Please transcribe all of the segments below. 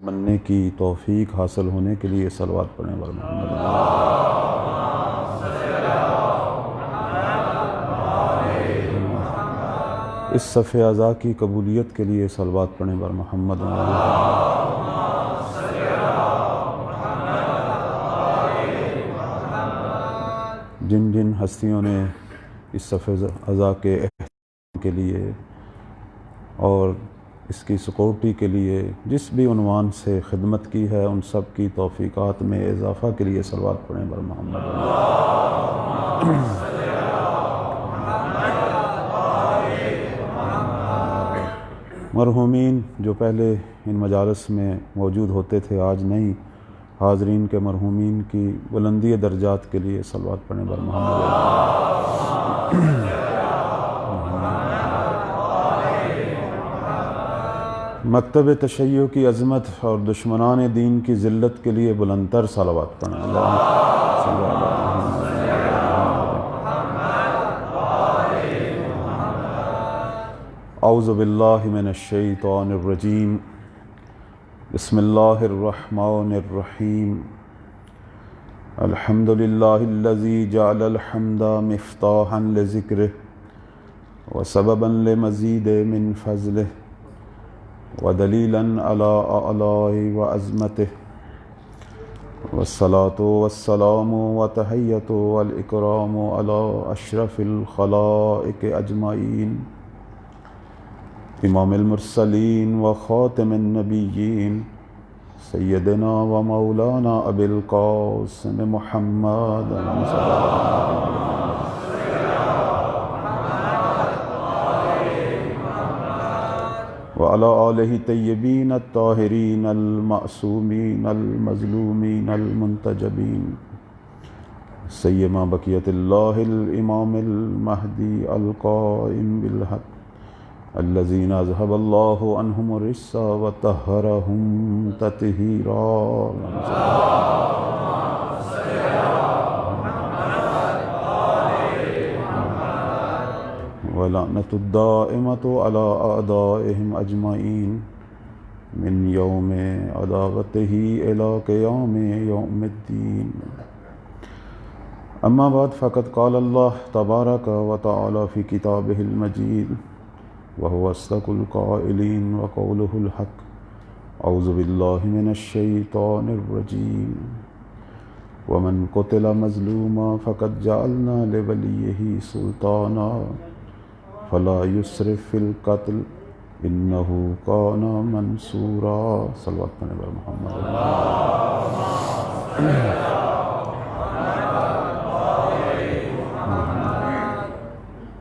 بننے کی توفیق حاصل ہونے کے لیے صلوات پڑھیں محمد۔ اس صف اعضاء کی قبولیت کے لیے صلوات پڑھیں بر محمد۔ جن جن ہستیوں نے اس صف اعضاء کے احترام کے لیے اور اس کی سیکورٹی کے لیے جس بھی عنوان سے خدمت کی ہے، ان سب کی توفیقات میں اضافہ کے لیے صلوات پڑھیں بر محمد۔ مرحومین جو پہلے ان مجالس میں موجود ہوتے تھے، آج نہیں، حاضرین کے مرحومین کی بلندی درجات کے لیے صلوات پڑھیں بر محمد۔ مکتب تشیع کی عظمت اور دشمنان دین کی ذلت کے لیے بلند تر صلوات پڑھیں۔ اللہم صلی علی محمد۔ اعوذ باللہ من الشیطان الرجیم، بسم اللہ الرحمن الرحیم۔ الحمد للہ الذی جعل الحمد مفتاحا لذکرہ وسببا لمزید من فضلہ ودلیلا علی آلاء وعظمتہ، والصلاة والسلام وتحیۃ والاکرام علی اشرف الخلائق اجمعین، امام المرسلین وخاتم النبیین، سیدنا و مولانا ابی القاسم محمد وعلی آلہ طیبین الطاہرین المعصومین المظلومین المنتجبین، سیما بقیت اللہ الامام المہدی القائم بالحق، الذین اذھب اللہ عنہم الرجس وطہرہم تطہیرا۔ ولعنۃ الدائمۃ علی اعدائہم اجمعین من یوم عداوتہ الی قیام یوم الدین۔ اما بعد فقد قال اللہ تبارک و تعالی فی کتابہ المجید وهو أصدق القائلين وقوله الحق، أعوذ بالله من الشيطان الرجيم، ومن قتل مظلوما فقد جعلنا لوليه سلطانا فلا يسرف في القتل إنه كان منصورا۔ صلوات پڑھیں بر محمد۔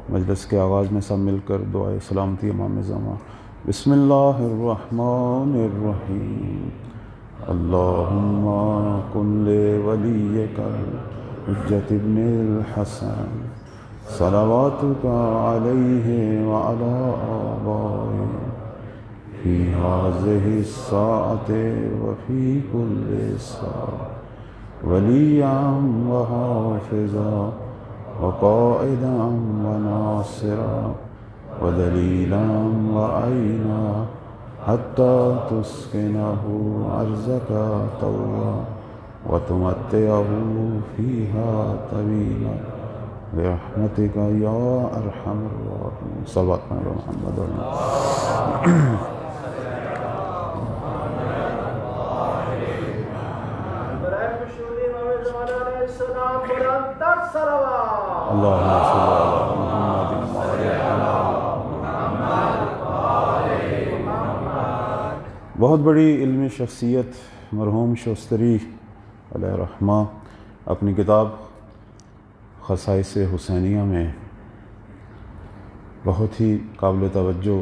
مجلس کے آغاز میں سب مل کر دعائے سلامتی امام زمان۔ بسم اللہ الرحمن الرحیم۔ اللہم کن لولیک الحجۃ ابن الحسن صلواتک علیہ وعلی آبائہ فی ہذہ الساعۃ وفی کل ساعۃ ولییا وحافظا وقائدا وناصرا ودلیلا وعینا حتی تسکنہ ارضک طوعا وتمتعہ فیہا طویلا برحمتک یا ارحم الراحمین۔ صلوات پڑھیں محمد۔ اللہم صلی علی محمد۔ بہت بڑی علمی شخصیت مرحوم شوستری علیہ الرحمہ اپنی کتاب خصائص حسینیہ میں بہت ہی قابل توجہ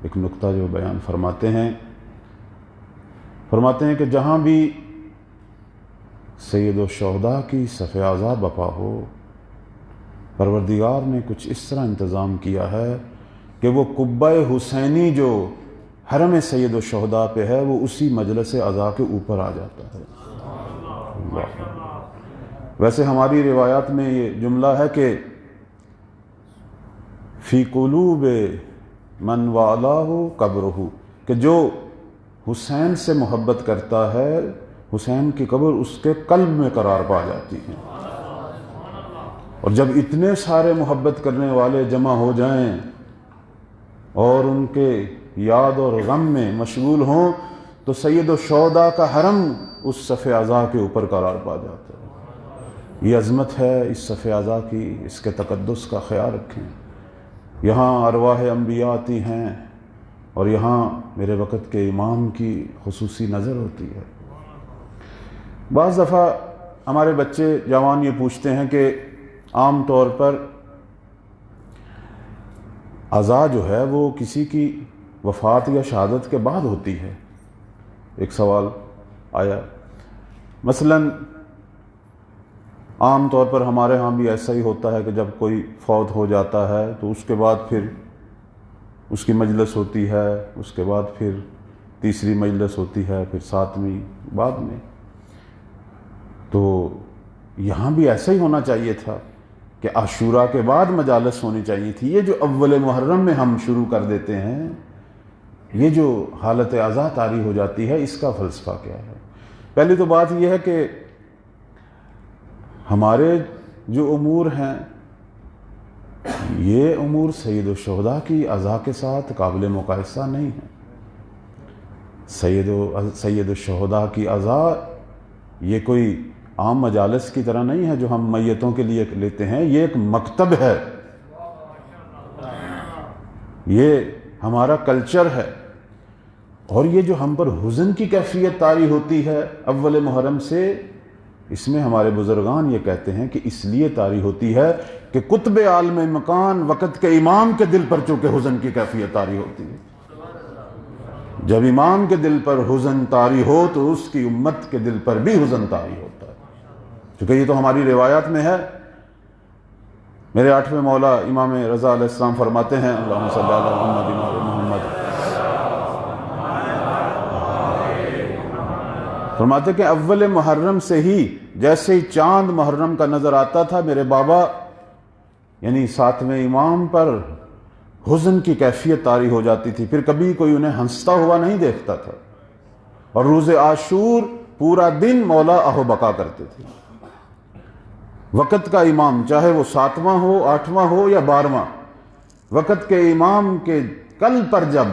ایک نکتہ جو بیان فرماتے ہیں کہ جہاں بھی سید الشہداء کی صف اعضاء بپا ہو، پروردگار نے کچھ اس طرح انتظام کیا ہے کہ وہ قبہ حسینی جو حرم سید الشہداء پہ ہے وہ اسی مجلس اعضاء کے اوپر آ جاتا ہے۔ ویسے ہماری روایات میں یہ جملہ ہے کہ فی قلوب من والہ قبرہ، کہ جو حسین سے محبت کرتا ہے، حسین کی قبر اس کے قلب میں قرار پا جاتی ہے۔ اور جب اتنے سارے محبت کرنے والے جمع ہو جائیں اور ان کے یاد اور غم میں مشغول ہوں تو سید الشہداء کا حرم اس صف عزا کے اوپر قرار پا جاتا ہے۔ یہ عظمت ہے اس صف عزا کی، اس کے تقدس کا خیال رکھیں۔ یہاں ارواح انبیاء آتی ہیں اور یہاں میرے وقت کے امام کی خصوصی نظر ہوتی ہے۔ بعض دفعہ ہمارے بچے جوان یہ پوچھتے ہیں کہ عام طور پر عزا جو ہے وہ کسی کی وفات یا شہادت کے بعد ہوتی ہے۔ ایک سوال آیا، مثلا عام طور پر ہمارے ہاں بھی ایسا ہی ہوتا ہے کہ جب کوئی فوت ہو جاتا ہے تو اس کے بعد پھر اس کی مجلس ہوتی ہے، اس کے بعد پھر تیسری مجلس ہوتی ہے، پھر ساتویں بعد میں۔ تو یہاں بھی ایسا ہی ہونا چاہیے تھا کہ عاشوراء کے بعد مجالس ہونی چاہیے تھی۔ یہ جو اول محرم میں ہم شروع کر دیتے ہیں، یہ جو حالت عزا طاری ہو جاتی ہے، اس کا فلسفہ کیا ہے؟ پہلی تو بات یہ ہے کہ ہمارے جو امور ہیں یہ امور سید الشہداء کی عزا کے ساتھ قابل مقایسہ نہیں ہیں۔ سید الشہداء کی عزا یہ کوئی عام مجالس کی طرح نہیں ہے جو ہم میتوں کے لیے لیتے ہیں، یہ ایک مکتب ہے، یہ ہمارا کلچر ہے۔ اور یہ جو ہم پر حزن کی کیفیت طاری ہوتی ہے اول محرم سے، اس میں ہمارے بزرگان یہ کہتے ہیں کہ اس لیے طاری ہوتی ہے کہ قطب عالم مکان وقت کے امام کے دل پر چونکہ حزن کی کیفیت طاری ہوتی ہے۔ جب امام کے دل پر حزن طاری ہو تو اس کی امت کے دل پر بھی حزن طاری ہوتا ہے، چونکہ یہ تو ہماری روایات میں ہے۔ میرے 8ویں مولا امام رضا علیہ السلام فرماتے ہیں، اللہم صلی علی محمد و آل محمد، فرماتے کہ اول محرم سے ہی جیسے ہی چاند محرم کا نظر آتا تھا، میرے بابا یعنی 7ویں امام پر حزن کی کیفیت طاری ہو جاتی تھی، پھر کبھی کوئی انہیں ہنستا ہوا نہیں دیکھتا تھا۔ اور روز عاشور پورا دن مولا اہو بقا کرتے تھے۔ وقت کا امام چاہے وہ 7واں ہو، 8واں ہو یا 12واں، وقت کے امام کے قلب پر جب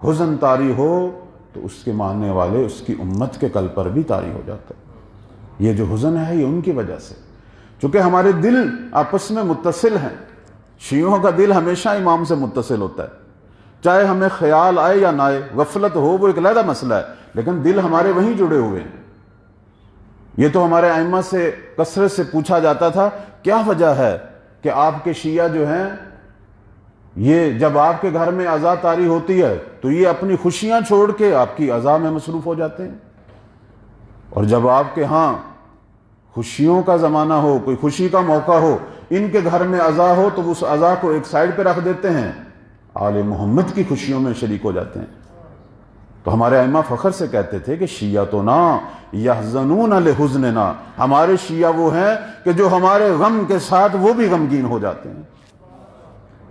حزن طاری ہو تو اس کے ماننے والے اس کی امت کے قلب پر بھی طاری ہو جاتا ہے۔ یہ جو حزن ہے یہ ان کی وجہ سے، چونکہ ہمارے دل آپس میں متصل ہیں۔ شیعوں کا دل ہمیشہ امام سے متصل ہوتا ہے، چاہے ہمیں خیال آئے یا نہ آئے، غفلت ہو وہ ایک علیحدہ مسئلہ ہے، لیکن دل ہمارے وہیں جڑے ہوئے ہیں۔ یہ تو ہمارے ائمہ سے کثرت سے پوچھا جاتا تھا، کیا وجہ ہے کہ آپ کے شیعہ جو ہیں یہ جب آپ کے گھر میں عزا طاری ہوتی ہے تو یہ اپنی خوشیاں چھوڑ کے آپ کی عزا میں مصروف ہو جاتے ہیں، اور جب آپ کے ہاں خوشیوں کا زمانہ ہو، کوئی خوشی کا موقع ہو، ان کے گھر میں عزا ہو تو اس عزا کو ایک سائیڈ پہ رکھ دیتے ہیں، آل محمد کی خوشیوں میں شریک ہو جاتے ہیں۔ تو ہمارے ائمہ فخر سے کہتے تھے کہ شیعتنا یحزنون لحزننا، ہمارے شیعہ وہ ہیں کہ جو ہمارے غم کے ساتھ وہ بھی غمگین ہو جاتے ہیں،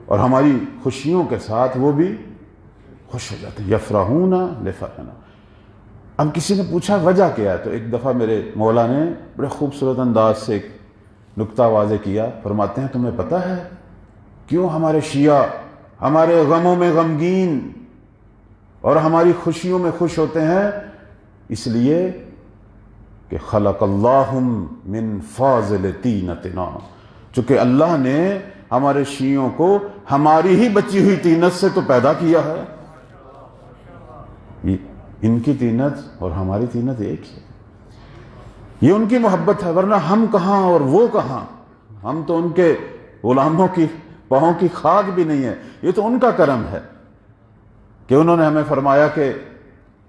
اور ہماری خوشیوں کے ساتھ وہ بھی خوش ہو جاتے ہیں، یفرحون لفرحنا۔ اب کسی نے پوچھا وجہ کیا ہے، تو ایک دفعہ میرے مولا نے بڑے خوبصورت انداز سے ایک نکتہ واضح کیا، فرماتے ہیں تمہیں پتہ ہے کیوں ہمارے شیعہ ہمارے غموں میں غمگین اور ہماری خوشیوں میں خوش ہوتے ہیں؟ اس لیے کہ خلق اللہم من فاضل طینتنا، چونکہ اللہ نے ہمارے شیعوں کو ہماری ہی بچی ہوئی طینت سے تو پیدا کیا ہے۔ ان کی طینت اور ہماری طینت ایک ہے، یہ ان کی محبت ہے، ورنہ ہم کہاں اور وہ کہاں، ہم تو ان کے غلاموں کی پاؤں کی خاک بھی نہیں ہے۔ یہ تو ان کا کرم ہے کہ انہوں نے ہمیں فرمایا کہ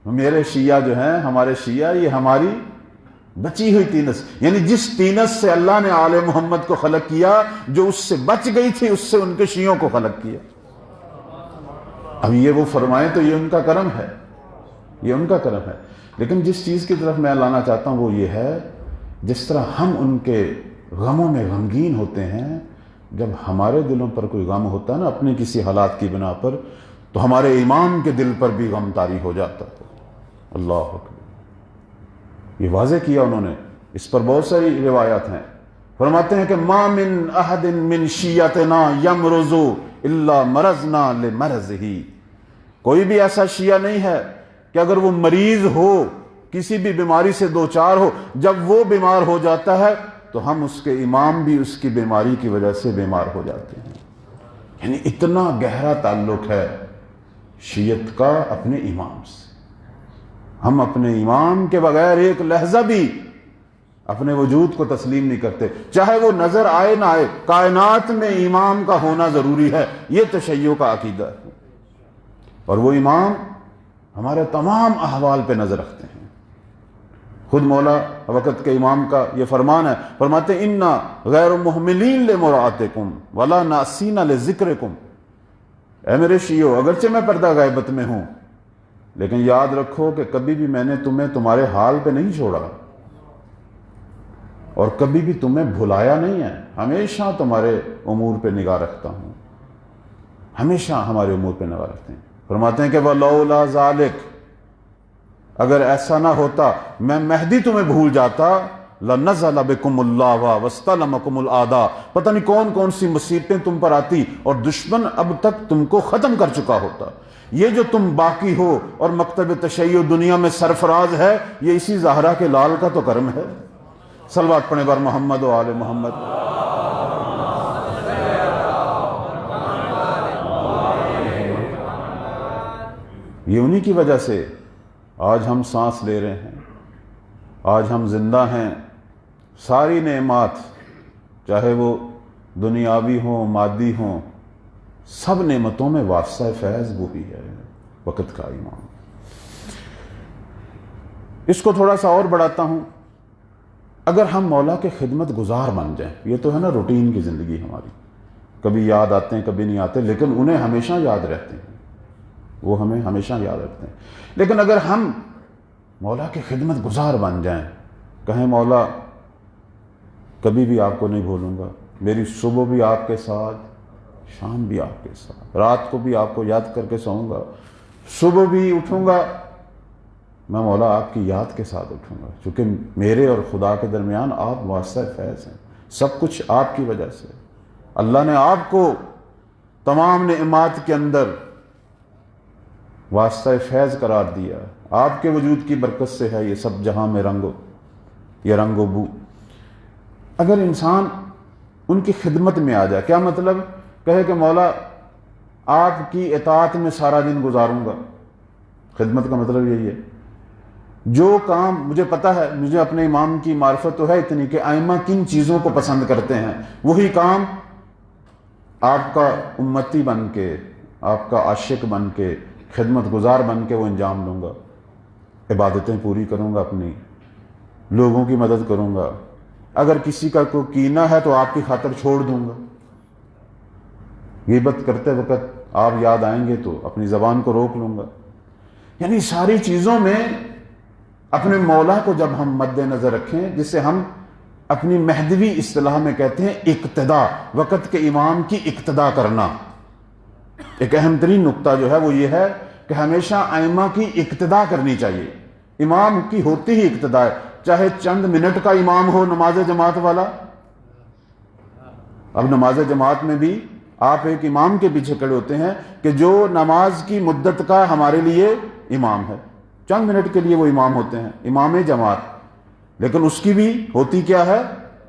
میرے شیعہ جو ہیں، ہمارے شیعہ یہ ہماری بچی ہوئی طینت، یعنی جس طینت سے اللہ نے آل محمد کو خلق کیا، جو اس سے بچ گئی تھی اس سے ان کے شیعوں کو خلق کیا۔ اب یہ وہ فرمائیں تو یہ ان کا کرم ہے، یہ ان کا کرم ہے۔ لیکن جس چیز کی طرف میں لانا چاہتا ہوں وہ یہ ہے، جس طرح ہم ان کے غموں میں غمگین ہوتے ہیں، جب ہمارے دلوں پر کوئی غم ہوتا ہے نا اپنے کسی حالات کی بنا پر، تو ہمارے امام کے دل پر بھی غم طاری ہو جاتا ہے۔ اللہ اکبر، یہ واضح کیا انہوں نے، اس پر بہت ساری روایات ہیں۔ فرماتے ہیں کہ ما من احد من شیعتنا یمرض الا مرضنا لمرضہ، کوئی بھی ایسا شیعہ نہیں ہے کہ اگر وہ مریض ہو، کسی بھی بیماری سے دوچار ہو، جب وہ بیمار ہو جاتا ہے تو ہم اس کے امام بھی اس کی بیماری کی وجہ سے بیمار ہو جاتے ہیں۔ یعنی اتنا گہرا تعلق ہے شیعت کا اپنے امام سے۔ ہم اپنے امام کے بغیر ایک لحظہ بھی اپنے وجود کو تسلیم نہیں کرتے، چاہے وہ نظر آئے نہ آئے، کائنات میں امام کا ہونا ضروری ہے، یہ تشیع کا عقیدہ ہے۔ اور وہ امام ہمارے تمام احوال پہ نظر رکھتے ہیں۔ خود مولا وقت کے امام کا یہ فرمان ہے، فرماتے ہیں انا غیر محملین لمراتکم ولا ناسین لذکرکم، اے میرے شیعو، اگرچہ میں پردہ غیبت میں ہوں، لیکن یاد رکھو کہ کبھی بھی میں نے تمہیں تمہارے حال پہ نہیں چھوڑا اور کبھی بھی تمہیں بھلایا نہیں ہے، ہمیشہ تمہارے امور پہ نگاہ رکھتا ہوں، ہمیشہ ہمارے امور پہ نگاہ رکھتے ہیں۔ فرماتے ہیں کہ وَلَوْلَا ذَلِكَ، اگر ایسا نہ ہوتا، میں مہدی تمہیں بھول جاتا، لَنَزَلَ بِكُمُ اللَّهُ وَاسْتَلَمَكُمُ الْأَعْدَاءُ، پتہ نہیں کون کون سی مصیبتیں تم پر آتی اور دشمن اب تک تم کو ختم کر چکا ہوتا۔ یہ جو تم باقی ہو اور مکتب تشیع دنیا میں سرفراز ہے، یہ اسی زہرا کے لال کا تو کرم ہے۔ صلوات پڑھیں بر محمد و آل محمد۔ یہ انہی کی وجہ سے آج ہم سانس لے رہے ہیں، آج ہم زندہ ہیں۔ ساری نعمات، چاہے وہ دنیاوی ہوں مادی ہوں، سب نعمتوں میں واسطہ فیض وہی ہے، وقت کا امام۔ اس کو تھوڑا سا اور بڑھاتا ہوں، اگر ہم مولا کے خدمت گزار بن جائیں، یہ تو ہے نا روٹین کی زندگی ہماری، کبھی یاد آتے ہیں کبھی نہیں آتے، لیکن انہیں ہمیشہ یاد رہتے ہیں، وہ ہمیں ہمیشہ یاد رکھتے ہیں۔ لیکن اگر ہم مولا کے خدمت گزار بن جائیں، کہیں مولا کبھی بھی آپ کو نہیں بھولوں گا، میری صبح بھی آپ کے ساتھ، شام بھی آپ کے ساتھ، رات کو بھی آپ کو یاد کر کے سوؤں گا، صبح بھی اٹھوں گا میں مولا آپ کی یاد کے ساتھ اٹھوں گا، چونکہ میرے اور خدا کے درمیان آپ واسطہ فیض ہیں، سب کچھ آپ کی وجہ سے۔ اللہ نے آپ کو تمام نعمات کے اندر واسطہ فیض قرار دیا، آپ کے وجود کی برکت سے ہے یہ سب جہاں میں یہ رنگ و بو۔ اگر انسان ان کی خدمت میں آ جائے، کیا مطلب؟ کہے کہ مولا آپ کی اطاعت میں سارا دن گزاروں گا، خدمت کا مطلب یہی ہے۔ جو کام مجھے پتہ ہے، مجھے اپنے امام کی معرفت تو ہے اتنی کہ ائمہ کن چیزوں کو پسند کرتے ہیں، وہی کام آپ کا امتی بن کے، آپ کا عاشق بن کے، خدمت گزار بن کے وہ انجام لوں گا۔ عبادتیں پوری کروں گا، اپنی لوگوں کی مدد کروں گا، اگر کسی کا کوئی کینہ ہے تو آپ کی خاطر چھوڑ دوں گا، غیبت کرتے وقت آپ یاد آئیں گے تو اپنی زبان کو روک لوں گا۔ یعنی ساری چیزوں میں اپنے مولا کو جب ہم مد نظر رکھیں، جسے ہم اپنی مہدوی اصطلاح میں کہتے ہیں اقتداء، وقت کے امام کی اقتداء کرنا۔ ایک اہم ترین نقطہ جو ہے وہ یہ ہے کہ ہمیشہ ائمہ کی اقتداء کرنی چاہیے۔ امام کی ہوتی ہی اقتداء ہے، چاہے چند منٹ کا امام ہو نماز جماعت والا۔ اب نماز جماعت میں بھی آپ ایک امام کے پیچھے کھڑے ہوتے ہیں کہ جو نماز کی مدت کا ہمارے لیے امام ہے، چند منٹ کے لیے وہ امام ہوتے ہیں، امام جماعت، لیکن اس کی بھی ہوتی کیا ہے؟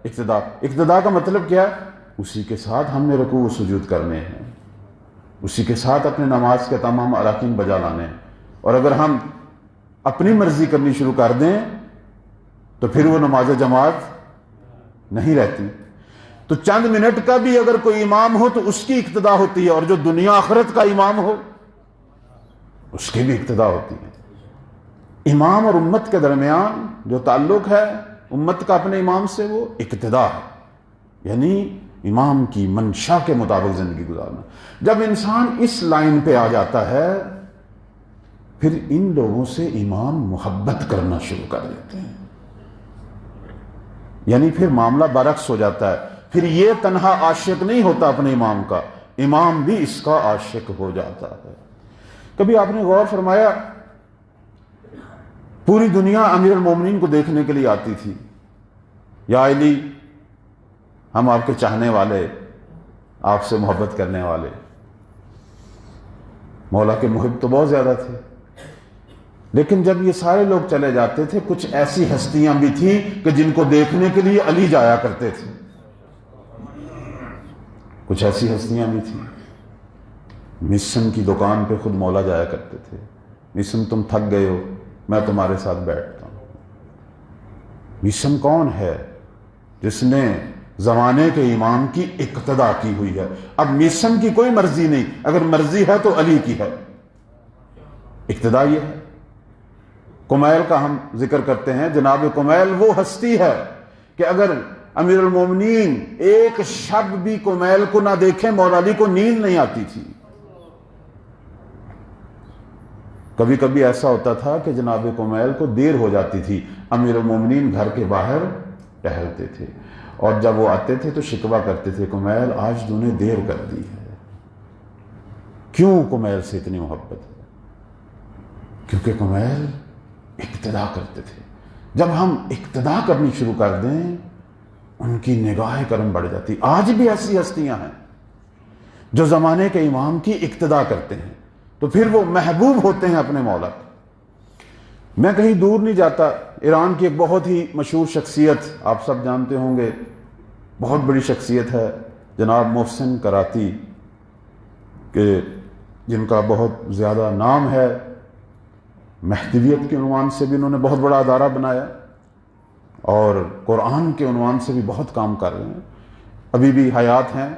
اقتداء۔ اقتداء کا مطلب کیا ہے؟ اسی کے ساتھ ہم نے رکوع و سجود کرنے ہیں، اسی کے ساتھ اپنے نماز کے تمام اراکین بجا لانے ہیں۔ اور اگر ہم اپنی مرضی کرنی شروع کر دیں تو پھر وہ نماز جماعت نہیں رہتی۔ تو چند منٹ کا بھی اگر کوئی امام ہو تو اس کی اقتداء ہوتی ہے، اور جو دنیا آخرت کا امام ہو اس کی بھی اقتداء ہوتی ہے۔ امام اور امت کے درمیان جو تعلق ہے امت کا اپنے امام سے، وہ اقتداء ہے، یعنی امام کی منشا کے مطابق زندگی گزارنا۔ جب انسان اس لائن پہ آ جاتا ہے پھر ان لوگوں سے امام محبت کرنا شروع کر دیتے ہیں، یعنی پھر معاملہ برعکس ہو جاتا ہے، پھر یہ تنہا عاشق نہیں ہوتا اپنے امام کا، امام بھی اس کا عاشق ہو جاتا ہے۔ کبھی آپ نے غور فرمایا پوری دنیا امیر المومنین کو دیکھنے کے لیے آتی تھی. یا علی، ہم آپ کے چاہنے والے، آپ سے محبت کرنے والے. مولا کے محب تو بہت زیادہ تھے، لیکن جب یہ سارے لوگ چلے جاتے تھے کچھ ایسی ہستیاں بھی تھیں کہ جن کو دیکھنے کے لیے علی جایا کرتے تھے. کچھ ایسی ہستیاں بھی تھیں. مسم کی دکان پہ خود مولا جایا کرتے تھے. مسم تم تھک گئے ہو، میں تمہارے ساتھ بیٹھتا ہوں. مسم کون ہے؟ جس نے زمانے کے امام کی اقتدا کی ہوئی ہے. اب مسم کی کوئی مرضی نہیں، اگر مرضی ہے تو علی کی ہے. اقتدا یہ ہے. کمیل کا ہم ذکر کرتے ہیں. جناب کمیل وہ ہستی ہے کہ اگر امیر المومنین ایک شب بھی کمیل کو نہ دیکھیں مولا علی کو نیند نہیں آتی تھی. کبھی کبھی ایسا ہوتا تھا کہ جناب کمیل کو دیر ہو جاتی تھی. امیر المومنین گھر کے باہر ٹہلتے تھے اور جب وہ آتے تھے تو شکوہ کرتے تھے، کمیل آج تو نے دیر کر دی ہے. کیوں کمیل سے اتنی محبت ہے؟ کیونکہ کمیل اقتدا کرتے تھے. جب ہم اقتدا کرنی شروع کر دیں ان کی نگاہ کرم بڑھ جاتی. آج بھی ایسی ہستیاں ہیں جو زمانے کے امام کی اقتدا کرتے ہیں تو پھر وہ محبوب ہوتے ہیں اپنے مولا. میں کہیں دور نہیں جاتا. ایران کی ایک بہت ہی مشہور شخصیت آپ سب جانتے ہوں گے، بہت بڑی شخصیت ہے جناب محسن کراتی، کہ جن کا بہت زیادہ نام ہے. مہدویت کے عنوان سے بھی انہوں نے بہت بڑا ادارہ بنایا اور قرآن کے عنوان سے بھی بہت کام کر رہے ہیں. ابھی بھی حیات ہیں.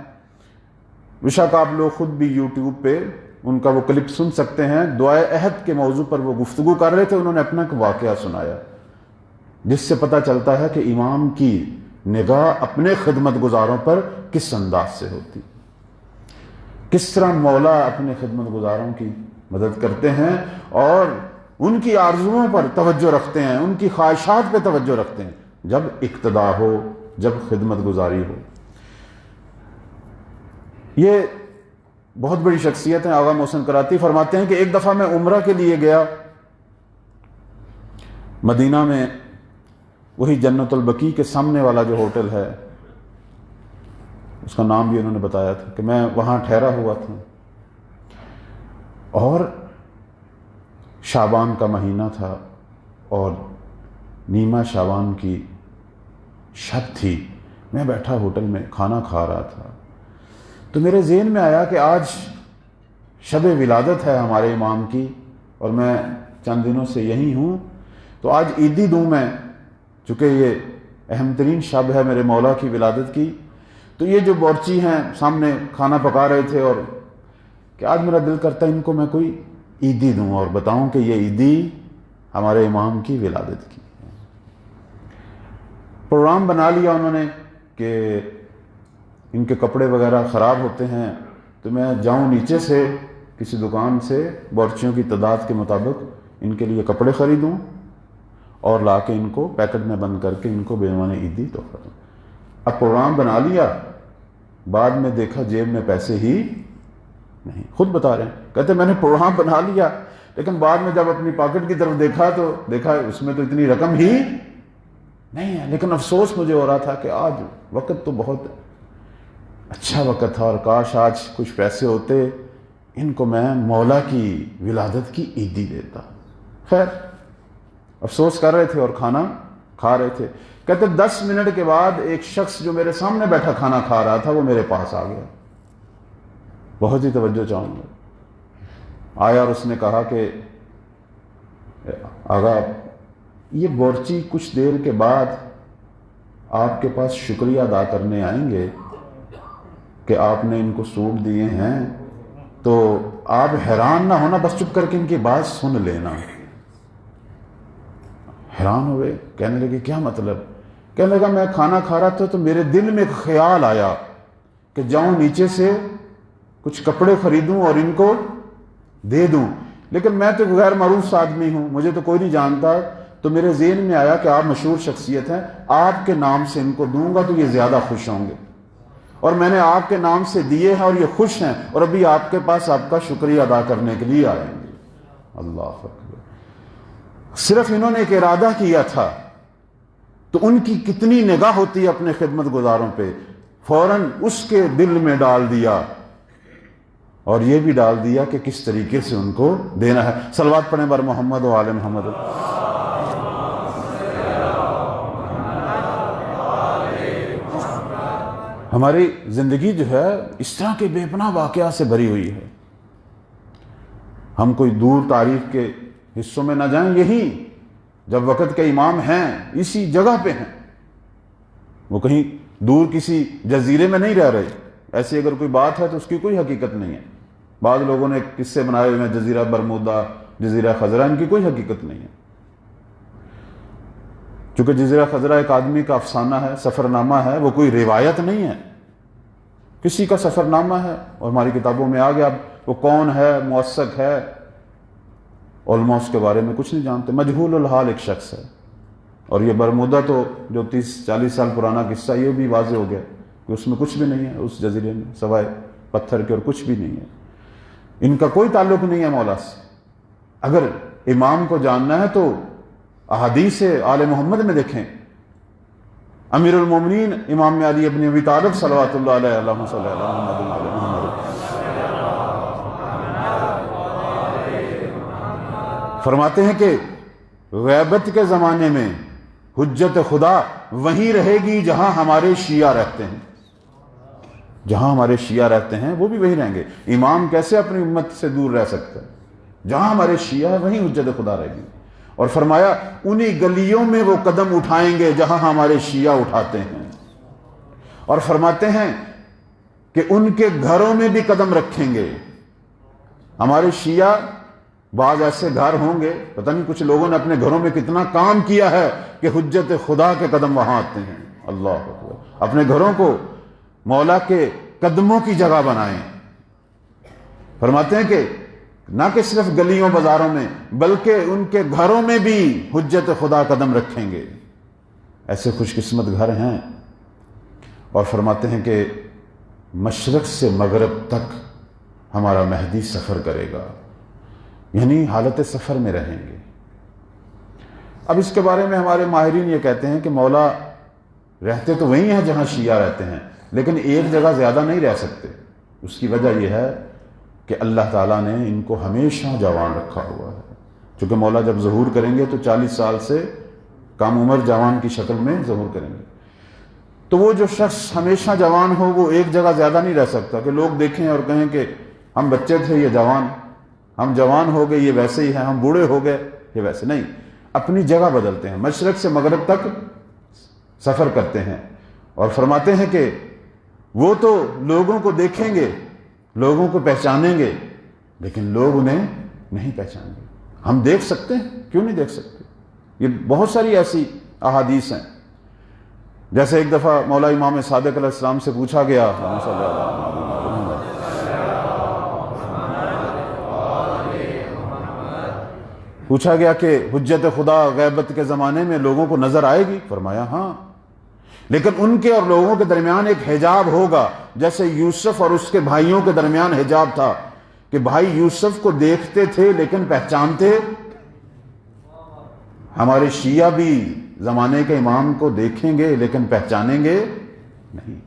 بے شک آپ لوگ خود بھی یوٹیوب پہ ان کا وہ کلپ سن سکتے ہیں. دعائے عہد کے موضوع پر وہ گفتگو کر رہے تھے. انہوں نے اپنا ایک واقعہ سنایا جس سے پتہ چلتا ہے کہ امام کی نگاہ اپنے خدمت گزاروں پر کس انداز سے ہوتی، کس طرح مولا اپنے خدمت گزاروں کی مدد کرتے ہیں اور ان کی آرزوؤں پر توجہ رکھتے ہیں، ان کی خواہشات پہ توجہ رکھتے ہیں جب اقتدا ہو، جب خدمت گزاری ہو. یہ بہت بڑی شخصیت ہیں. آغا محسن کراتی فرماتے ہیں کہ ایک دفعہ میں عمرہ کے لیے گیا مدینہ میں، وہی جنت البقیع کے سامنے والا جو ہوٹل ہے اس کا نام بھی انہوں نے بتایا تھا کہ میں وہاں ٹھہرا ہوا تھا اور شعبان کا مہینہ تھا اور نیمہ شعبان کی شب تھی. میں بیٹھا ہوٹل میں کھانا کھا رہا تھا تو میرے ذہن میں آیا کہ آج شب ولادت ہے ہمارے امام کی اور میں چند دنوں سے یہی ہوں تو آج عیدی دوں میں، چونکہ یہ اہم ترین شب ہے میرے مولا کی ولادت کی. تو یہ جو بورچی ہیں سامنے کھانا پکا رہے تھے اور کہ آج میرا دل کرتا ہے ان کو میں کوئی عیدی دوں اور بتاؤں کہ یہ عیدی ہمارے امام کی ولادت کی. پروگرام بنا لیا انہوں نے کہ ان کے کپڑے وغیرہ خراب ہوتے ہیں تو میں جاؤں نیچے سے کسی دکان سے بورچیوں کی تعداد کے مطابق ان کے لیے کپڑے خریدوں اور لا کے ان کو پیکٹ میں بند کر کے ان کو بےعنوان عیدی تحفہ دوں. اب پروگرام بنا لیا، بعد میں دیکھا جیب میں پیسے ہی نہیں. خود بتا رہے ہیں، کہتے میں نے پروگرام بنا لیا لیکن بعد میں جب اپنی پاکٹ کی طرف دیکھا تو دیکھا اس میں تو اتنی رقم ہی نہیں ہے. لیکن افسوس مجھے ہو رہا تھا کہ آج وقت تو بہت اچھا وقت تھا اور کاش آج کچھ پیسے ہوتے ان کو میں مولا کی ولادت کی عیدی دیتا. خیر افسوس کر رہے تھے اور کھانا کھا رہے تھے. کہتے 10 منٹ کے بعد ایک شخص جو میرے سامنے بیٹھا کھانا کھا رہا تھا وہ میرے پاس آ گیا. بہت ہی توجہ چاہوں گا. آیا اور اس نے کہا کہ آغا یہ بورچی کچھ دیر کے بعد آپ کے پاس شکریہ ادا کرنے آئیں گے کہ آپ نے ان کو سوٹ دیے ہیں تو آپ حیران نہ ہونا، بس چپ کر کے ان کی بات سن لینا. حیران ہوئے، کہنے لگے کیا مطلب؟ کہنے لگا میں کھانا کھا رہا تھا تو میرے دل میں ایک خیال آیا کہ جاؤں نیچے سے کچھ کپڑے خریدوں اور ان کو دے دوں، لیکن میں تو غیر معروف آدمی ہوں، مجھے تو کوئی نہیں جانتا. تو میرے ذہن میں آیا کہ آپ مشہور شخصیت ہیں، آپ کے نام سے ان کو دوں گا تو یہ زیادہ خوش ہوں گے اور میں نے آپ کے نام سے دیے ہیں اور یہ خوش ہیں اور ابھی آپ کے پاس آپ کا شکریہ ادا کرنے کے لیے آئیں گے. اللہ اکبر. صرف انہوں نے ایک ارادہ کیا تھا تو ان کی کتنی نگاہ ہوتی ہے اپنے خدمت گزاروں پہ، فوراً اس کے دل میں ڈال دیا، اور یہ بھی ڈال دیا کہ کس طریقے سے ان کو دینا ہے۔ صلوات پڑھیں بر محمد و آل محمد۔ ہماری زندگی جو ہے اس طرح کے بے پناہ واقعات سے بھری ہوئی ہے۔ ہم کوئی دور تاریخ کے حصوں میں نہ جائیں، یہی جب وقت کے امام ہیں اسی جگہ پہ ہیں، وہ کہیں دور کسی جزیرے میں نہیں رہ رہے۔ ایسی اگر کوئی بات ہے تو اس کی کوئی حقیقت نہیں ہے۔ بعض لوگوں نے قصے بنائے ہوئے ہیں، جزیرہ برمودا، جزیرہ خضرہ، ان کی کوئی حقیقت نہیں ہے، چونکہ جزیرہ خضرہ ایک آدمی کا افسانہ ہے، سفر نامہ ہے، وہ کوئی روایت نہیں ہے، کسی کا سفر نامہ ہے، اور ہماری کتابوں میں آ گیا۔ وہ کون ہے، موثق ہے، علماء اس کے بارے میں کچھ نہیں جانتے، مجہول الحال ایک شخص ہے۔ اور یہ برمودا تو جو 30-40 سال پرانا قصہ، یہ بھی واضح ہو گیا کہ اس میں کچھ بھی نہیں ہے، اس جزیرے میں سوائے پتھر کے اور کچھ بھی نہیں ہے۔ ان کا کوئی تعلق نہیں ہے مولا سے۔ اگر امام کو جاننا ہے تو احادیث آل محمد میں دیکھیں، امیر المومنین امام علی ابن ابی طالب صلوات اللہ علیہ، اللہم صلی علی محمد و علی محمد، فرماتے ہیں کہ غیبت کے زمانے میں حجت خدا وہیں رہے گی جہاں ہمارے شیعہ رہتے ہیں، جہاں ہمارے شیعہ رہتے ہیں وہ بھی وہیں رہیں گے۔ امام کیسے اپنی امت سے دور رہ سکتا ہے؟ جہاں ہمارے شیعہ ہے وہیں حجت خدا رہے گی۔ اور فرمایا انہی گلیوں میں وہ قدم اٹھائیں گے جہاں ہمارے شیعہ اٹھاتے ہیں، اور فرماتے ہیں کہ ان کے گھروں میں بھی قدم رکھیں گے۔ ہمارے شیعہ بعض ایسے گھر ہوں گے، پتہ نہیں کچھ لوگوں نے اپنے گھروں میں کتنا کام کیا ہے کہ حجت خدا کے قدم وہاں آتے ہیں۔ اللہ اکبر، اپنے گھروں کو مولا کے قدموں کی جگہ بنائیں۔ فرماتے ہیں کہ نہ کہ صرف گلیوں بازاروں میں بلکہ ان کے گھروں میں بھی حجت خدا قدم رکھیں گے۔ ایسے خوش قسمت گھر ہیں۔ اور فرماتے ہیں کہ مشرق سے مغرب تک ہمارا مہدی سفر کرے گا، یعنی حالت سفر میں رہیں گے۔ اب اس کے بارے میں ہمارے ماہرین یہ کہتے ہیں کہ مولا رہتے تو وہیں ہیں جہاں شیعہ رہتے ہیں، لیکن ایک جگہ زیادہ نہیں رہ سکتے۔ اس کی وجہ یہ ہے کہ اللہ تعالیٰ نے ان کو ہمیشہ جوان رکھا ہوا ہے، چونکہ مولا جب ظہور کریں گے تو 40 سال سے کم عمر جوان کی شکل میں ظہور کریں گے۔ تو وہ جو شخص ہمیشہ جوان ہو وہ ایک جگہ زیادہ نہیں رہ سکتا کہ لوگ دیکھیں اور کہیں کہ ہم بچے تھے یہ جوان، ہم جوان ہو گئے یہ ویسے ہی ہیں، ہم بوڑھے ہو گئے یہ ویسے نہیں، اپنی جگہ بدلتے ہیں، مشرق سے مغرب تک سفر کرتے ہیں۔ اور فرماتے ہیں کہ وہ تو لوگوں کو دیکھیں گے، لوگوں کو پہچانیں گے، لیکن لوگ انہیں نہیں پہچانیں گے۔ ہم دیکھ سکتے ہیں، کیوں نہیں دیکھ سکتے؟ یہ بہت ساری ایسی احادیث ہیں۔ جیسے ایک دفعہ مولا امام صادق علیہ السلام سے پوچھا گیا، پوچھا گیا کہ حجت خدا غیبت کے زمانے میں لوگوں کو نظر آئے گی؟ فرمایا ہاں، لیکن ان کے اور لوگوں کے درمیان ایک حجاب ہوگا، جیسے یوسف اور اس کے بھائیوں کے درمیان حجاب تھا کہ بھائی یوسف کو دیکھتے تھے لیکن پہچانتے۔ ہمارے شیعہ بھی زمانے کے امام کو دیکھیں گے لیکن پہچانیں گے نہیں۔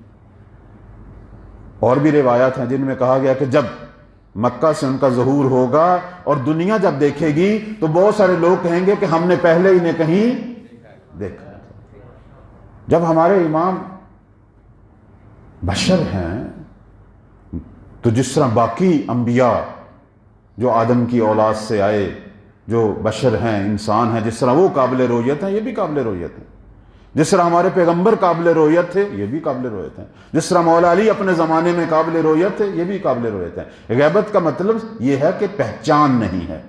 اور بھی روایات ہیں جن میں کہا گیا کہ جب مکہ سے ان کا ظہور ہوگا اور دنیا جب دیکھے گی تو بہت سارے لوگ کہیں گے کہ ہم نے پہلے انہیں کہیں دیکھا۔ جب ہمارے امام بشر ہیں تو جس طرح باقی انبیاء جو آدم کی اولاد سے آئے، جو بشر ہیں، انسان ہیں، جس طرح وہ قابل رؤیت ہیں یہ بھی قابل رؤیت ہیں، جس طرح ہمارے پیغمبر قابل رؤیت تھے یہ بھی قابل رؤیت ہیں، جس طرح مولا علی اپنے زمانے میں قابل رؤیت تھے یہ بھی قابل رؤیت ہیں۔ غیبت کا مطلب یہ ہے کہ پہچان نہیں ہے،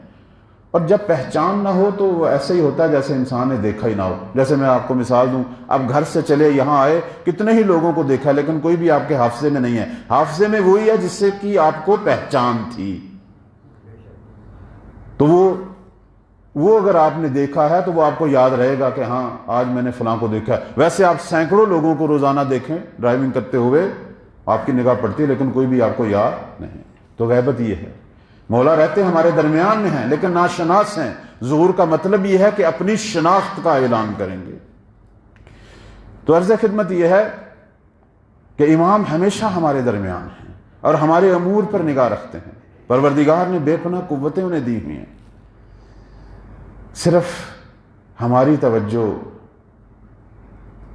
اور جب پہچان نہ ہو تو وہ ایسے ہی ہوتا ہے جیسے انسان نے دیکھا ہی نہ ہو۔ جیسے میں آپ کو مثال دوں، آپ گھر سے چلے یہاں آئے، کتنے ہی لوگوں کو دیکھا لیکن کوئی بھی آپ کے حافظے میں نہیں ہے۔ حافظے میں وہی ہے جس سے کہ آپ کو پہچان تھی، تو وہ اگر آپ نے دیکھا ہے تو وہ آپ کو یاد رہے گا کہ ہاں آج میں نے فلاں کو دیکھا ہے۔ ویسے آپ سینکڑوں لوگوں کو روزانہ دیکھیں ڈرائیونگ کرتے ہوئے، آپ کی نگاہ پڑتی ہے لیکن کوئی بھی آپ کو یاد نہیں۔ تو غیبت یہ ہے۔ مولا رہتے ہمارے درمیان میں ہیں لیکن ناشناس ہیں۔ ظہور کا مطلب یہ ہے کہ اپنی شناخت کا اعلان کریں گے۔ تو عرض خدمت یہ ہے کہ امام ہمیشہ ہمارے درمیان ہیں اور ہمارے امور پر نگاہ رکھتے ہیں۔ پروردگار نے بے پناہ قوتیں انہیں دی ہوئی ہیں، صرف ہماری توجہ،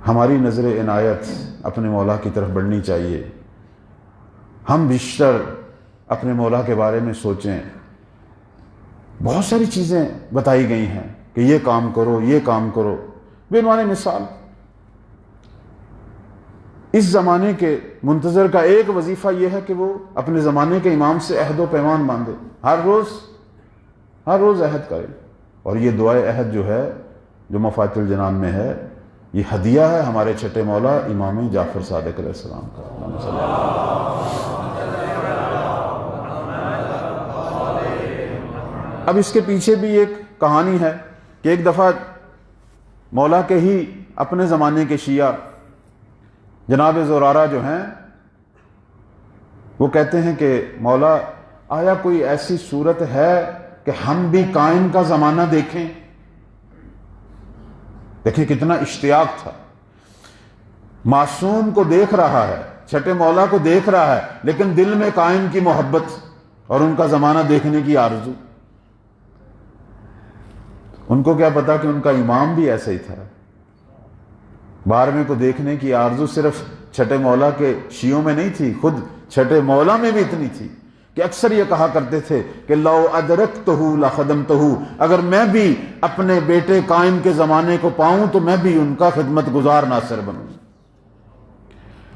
ہماری نظر عنایت اپنے مولا کی طرف بڑھنی چاہیے۔ ہم بیشتر اپنے مولا کے بارے میں سوچیں۔ بہت ساری چیزیں بتائی گئی ہیں کہ یہ کام کرو، یہ کام کرو۔ بعنوان مثال اس زمانے کے منتظر کا ایک وظیفہ یہ ہے کہ وہ اپنے زمانے کے امام سے عہد و پیمان باندھے، ہر روز عہد کرے۔ اور یہ دعائے عہد جو ہے، جو مفاتیح الجنان میں ہے، یہ ہدیہ ہے ہمارے چھٹے مولا امام جعفر صادق علیہ السلام کا۔ اب اس کے پیچھے بھی ایک کہانی ہے کہ ایک دفعہ مولا کے ہی اپنے زمانے کے شیعہ جناب زرارہ جو ہیں، وہ کہتے ہیں کہ مولا آیا کوئی ایسی صورت ہے کہ ہم بھی قائم کا زمانہ دیکھیں؟ دیکھیں کتنا اشتیاق تھا، معصوم کو دیکھ رہا ہے، چھٹے مولا کو دیکھ رہا ہے، لیکن دل میں قائم کی محبت اور ان کا زمانہ دیکھنے کی آرزو۔ ان کو کیا پتا کہ ان کا امام بھی ایسا ہی تھا۔ 12ویں کو دیکھنے کی آرزو صرف چھٹے مولا کے شیعوں میں نہیں تھی، خود چھٹے مولا میں بھی اتنی تھی کہ اکثر یہ کہا کرتے تھے کہ لو ادرکتہ لخدمتہ، اگر میں بھی اپنے بیٹے قائم کے زمانے کو پاؤں تو میں بھی ان کا خدمت گزار ناصر بنوں۔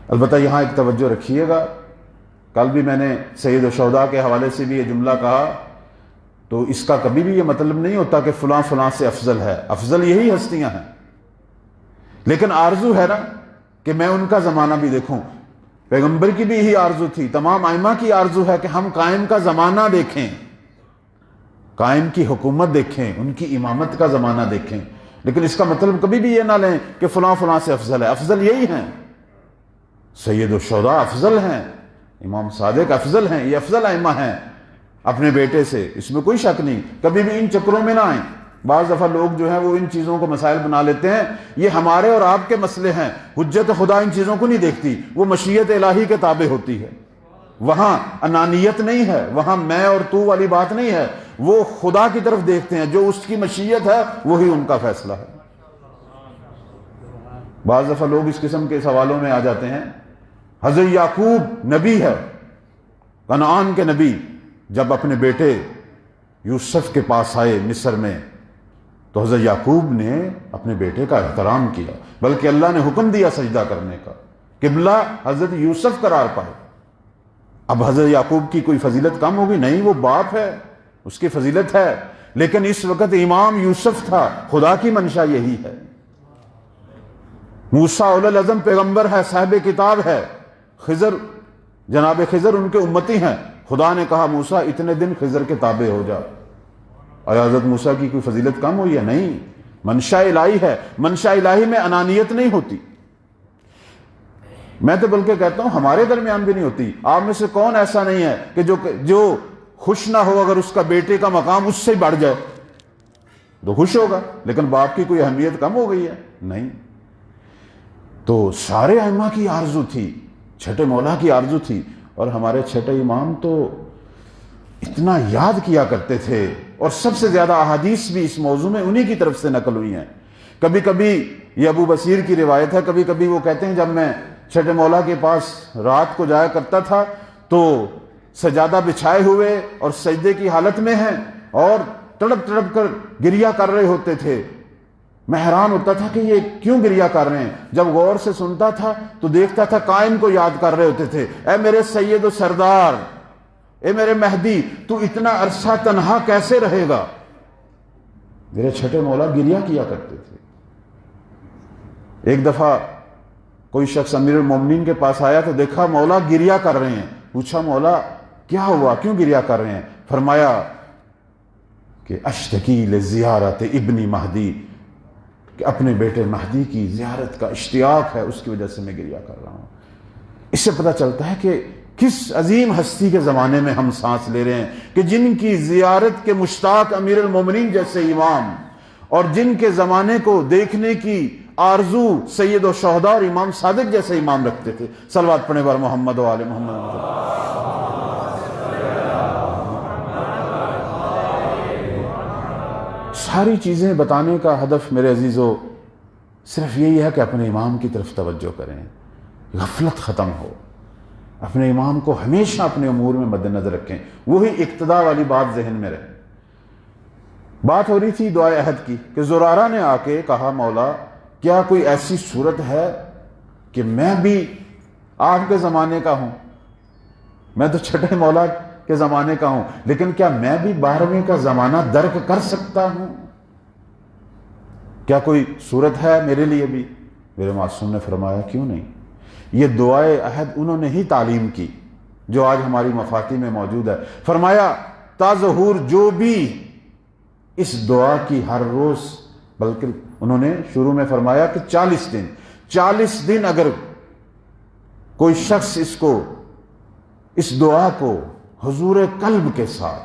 البتہ یہاں ایک توجہ رکھیے گا، کل بھی میں نے سید الشہداء کے حوالے سے بھی یہ جملہ کہا، تو اس کا کبھی بھی یہ مطلب نہیں ہوتا کہ فلاں فلاں سے افضل ہے، افضل یہی ہستیاں ہیں، لیکن آرزو ہے نا کہ میں ان کا زمانہ بھی دیکھوں۔ پیغمبر کی بھی یہی آرزو تھی، تمام ائمہ کی آرزو ہے کہ ہم قائم کا زمانہ دیکھیں، قائم کی حکومت دیکھیں، ان کی امامت کا زمانہ دیکھیں، لیکن اس کا مطلب کبھی بھی یہ نہ لیں کہ فلاں فلاں سے افضل ہے۔ افضل یہی ہیں، سید الشہداء افضل ہیں، امام صادق افضل ہیں، یہ افضل ائمہ ہیں اپنے بیٹے سے، اس میں کوئی شک نہیں۔ کبھی بھی ان چکروں میں نہ آئیں۔ بعض دفعہ لوگ جو ہیں وہ ان چیزوں کو مسائل بنا لیتے ہیں، یہ ہمارے اور آپ کے مسئلے ہیں، حجت خدا ان چیزوں کو نہیں دیکھتی، وہ مشیت الہی کے تابع ہوتی ہے۔ وہاں انانیت نہیں ہے، وہاں میں اور تو والی بات نہیں ہے، وہ خدا کی طرف دیکھتے ہیں، جو اس کی مشیت ہے وہی ان کا فیصلہ ہے۔ بعض دفعہ لوگ اس قسم کے سوالوں میں آ جاتے ہیں۔ حضرت یعقوب نبی ہے، کنعان کے نبی، جب اپنے بیٹے یوسف کے پاس آئے مصر میں تو حضرت یعقوب نے اپنے بیٹے کا احترام کیا، بلکہ اللہ نے حکم دیا سجدہ کرنے کا، قبلہ حضرت یوسف قرار پائے۔ اب حضرت یعقوب کی کوئی فضیلت کم ہوگی؟ نہیں، وہ باپ ہے، اس کی فضیلت ہے، لیکن اس وقت امام یوسف تھا، خدا کی منشا یہی ہے۔ موسیٰ اولو العزم پیغمبر ہے، صاحب کتاب ہے، خضر جناب خضر ان کے امتی ہیں، خدا نے کہا موسیٰ اتنے دن خضر کے تابع ہو جا۔ اور حضرت موسیٰ کی کوئی فضیلت کم ہوئی ہے؟ نہیں، منشا الہی ہے، منشا الہی میں انانیت نہیں ہوتی۔ میں تو بلکہ کہتا ہوں ہمارے درمیان بھی نہیں ہوتی۔ آپ میں سے کون ایسا نہیں ہے کہ جو خوش نہ ہو اگر اس کا بیٹے کا مقام اس سے بڑھ جائے تو خوش ہوگا، لیکن باپ کی کوئی اہمیت کم ہو گئی ہے؟ نہیں۔ تو سارے ائمہ کی آرزو تھی، چھٹے مولا کی آرزو تھی، اور ہمارے چھٹے امام تو اتنا یاد کیا کرتے تھے، اور سب سے زیادہ احادیث بھی اس موضوع میں انہی کی طرف سے نقل ہوئی ہیں۔ کبھی کبھی یہ ابو بصیر کی روایت ہے، کبھی کبھی وہ کہتے ہیں جب میں چھٹے مولا کے پاس رات کو جایا کرتا تھا تو سجادہ بچھائے ہوئے اور سجدے کی حالت میں ہیں اور تڑپ تڑپ کر گریہ کر رہے ہوتے تھے۔ میں حیران ہوتا تھا کہ یہ کیوں گریہ کر رہے ہیں؟ جب غور سے سنتا تھا تو دیکھتا تھا قائم کو یاد کر رہے ہوتے تھے، اے میرے سید و سردار، اے میرے مہدی، تو اتنا عرصہ تنہا کیسے رہے گا؟ میرے چھٹے مولا گریہ کیا کرتے تھے۔ ایک دفعہ کوئی شخص امیر المومنین کے پاس آیا تو دیکھا مولا گریہ کر رہے ہیں، پوچھا مولا کیا ہوا، کیوں گریہ کر رہے ہیں؟ فرمایا کہ اشتکی لزیارت ابن مہدی، کہ اپنے بیٹے مہدی کی زیارت کا اشتیاق ہے، اس کی وجہ سے میں گریہ کر رہا ہوں۔ اس سے پتہ چلتا ہے کہ کس عظیم ہستی کے زمانے میں ہم سانس لے رہے ہیں کہ جن کی زیارت کے مشتاق امیر المومنین جیسے امام اور جن کے زمانے کو دیکھنے کی آرزو سید الشہداء اور امام صادق جیسے امام رکھتے تھے۔ صلوات پڑھنے پر محمد و آل محمد۔ ساری چیزیں بتانے کا ہدف میرے عزیزو صرف یہی ہے کہ اپنے امام کی طرف توجہ کریں، غفلت ختم ہو، اپنے امام کو ہمیشہ اپنے امور میں مد نظر رکھیں، وہی اقتدا والی بات ذہن میں رہے۔ بات ہو رہی تھی دعائے عہد کی کہ زرارہ نے آ کے کہا مولا کیا کوئی ایسی صورت ہے کہ میں بھی آپ کے زمانے کا ہوں، میں تو چھٹے مولا کے زمانے کا ہوں، لیکن کیا میں بھی 12ویں کا زمانہ درک کر سکتا ہوں؟ کیا کوئی صورت ہے میرے لیے بھی؟ میرے معصوم نے فرمایا کیوں نہیں۔ یہ دعائے عہد انہوں نے ہی تعلیم کی جو آج ہماری مفاتیح میں موجود ہے۔ فرمایا تا ظہور جو بھی اس دعا کی ہر روز، بلکہ انہوں نے شروع میں فرمایا کہ 40 دن اگر کوئی شخص اس دعا کو حضور قلب کے ساتھ،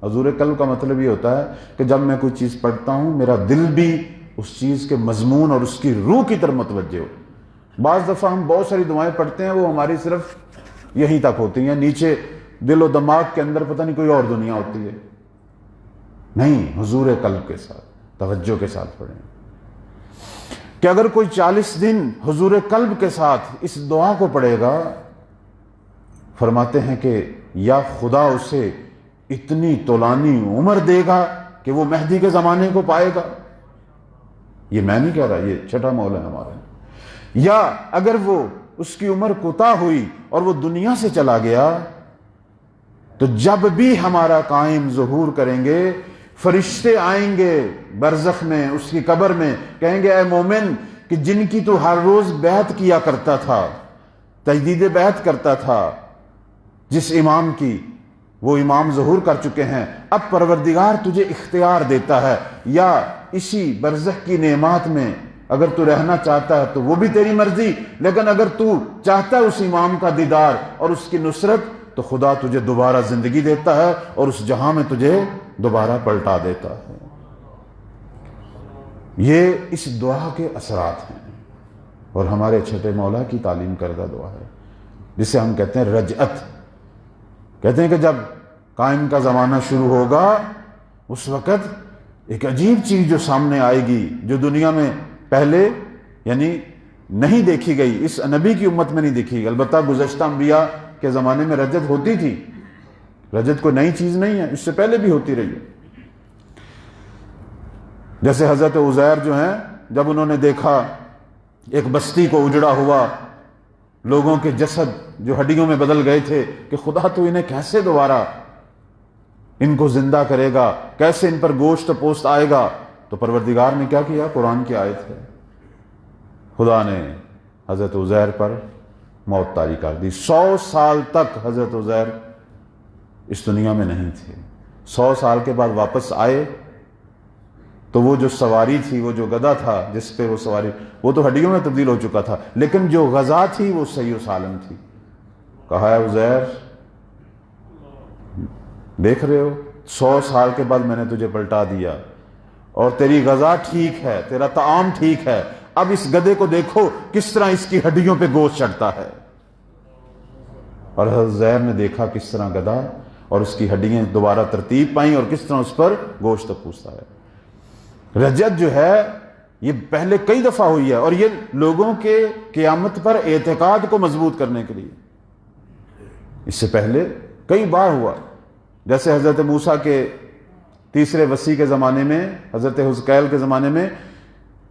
حضور قلب کا مطلب یہ ہوتا ہے کہ جب میں کوئی چیز پڑھتا ہوں میرا دل بھی اس چیز کے مضمون اور اس کی روح کی طرف متوجہ ہو۔ بعض دفعہ ہم بہت ساری دعائیں پڑھتے ہیں، وہ ہماری صرف یہیں تک ہوتی ہیں، نیچے دل و دماغ کے اندر پتہ نہیں کوئی اور دنیا ہوتی ہے۔ نہیں، حضور قلب کے ساتھ توجہ کے ساتھ پڑھیں کہ اگر کوئی 40 دن حضور قلب کے ساتھ اس دعا کو پڑھے گا، فرماتے ہیں کہ یا خدا اسے اتنی طولانی عمر دے گا کہ وہ مہدی کے زمانے کو پائے گا۔ یہ میں نہیں کہہ رہا، یہ چھٹا مولا ہے ہمارا۔ یا اگر وہ اس کی عمر کوتاہ ہوئی اور وہ دنیا سے چلا گیا تو جب بھی ہمارا قائم ظہور کریں گے، فرشتے آئیں گے برزخ میں، اس کی قبر میں، کہیں گے اے مومن کہ جن کی تو ہر روز بیعت کیا کرتا تھا، تجدید بیعت کرتا تھا، جس امام کی، وہ امام ظہور کر چکے ہیں، اب پروردگار تجھے اختیار دیتا ہے، یا اسی برزخ کی نعمات میں اگر تو رہنا چاہتا ہے تو وہ بھی تیری مرضی، لیکن اگر تو چاہتا ہے اس امام کا دیدار اور اس کی نصرت تو خدا تجھے دوبارہ زندگی دیتا ہے اور اس جہاں میں تجھے دوبارہ پلٹا دیتا ہے۔ یہ اس دعا کے اثرات ہیں اور ہمارے چھٹے مولا کی تعلیم کردہ دعا ہے، جسے ہم کہتے ہیں رجعت۔ کہتے ہیں کہ جب قائم کا زمانہ شروع ہوگا اس وقت ایک عجیب چیز جو سامنے آئے گی، جو دنیا میں پہلے یعنی نہیں دیکھی گئی، اس نبی کی امت میں نہیں دیکھی گئی۔ البتہ گزشتہ انبیاء کے زمانے میں رجعت ہوتی تھی، رجعت کوئی نئی چیز نہیں ہے، اس سے پہلے بھی ہوتی رہی ہے۔ جیسے حضرت عزیر جو ہیں، جب انہوں نے دیکھا ایک بستی کو اجڑا ہوا، لوگوں کے جسد جو ہڈیوں میں بدل گئے تھے، کہ خدا تو انہیں کیسے دوبارہ ان کو زندہ کرے گا، کیسے ان پر گوشت پوست آئے گا، تو پروردگار نے کیا کیا؟ قرآن کی آیت ہے، خدا نے حضرت عزیر پر موت طاری کر دی۔ 100 سال تک حضرت عزیر اس دنیا میں نہیں تھے۔ 100 سال کے بعد واپس آئے تو وہ جو سواری تھی، وہ جو گدھا تھا جس پہ وہ سواری، وہ تو ہڈیوں میں تبدیل ہو چکا تھا، لیکن جو غذا تھی وہ صحیح و سالم تھی۔ کہا ہے عزیر دیکھ رہے ہو، 100 سال کے بعد میں نے تجھے پلٹا دیا اور تیری غذا ٹھیک ہے، تیرا طعام ٹھیک ہے، اب اس گدھے کو دیکھو کس طرح اس کی ہڈیوں پہ گوشت چڑھتا ہے۔ اور حضرت عزیر نے دیکھا کس طرح گدھا اور اس کی ہڈیاں دوبارہ ترتیب پائیں اور کس طرح اس پر گوشت پوستا ہے۔ رجعت جو ہے یہ پہلے کئی دفعہ ہوئی ہے، اور یہ لوگوں کے قیامت پر اعتقاد کو مضبوط کرنے کے لیے اس سے پہلے کئی بار ہوا۔ جیسے حضرت موسیٰ کے تیسرے وصی کے زمانے میں، حضرت حزقیل کے زمانے میں،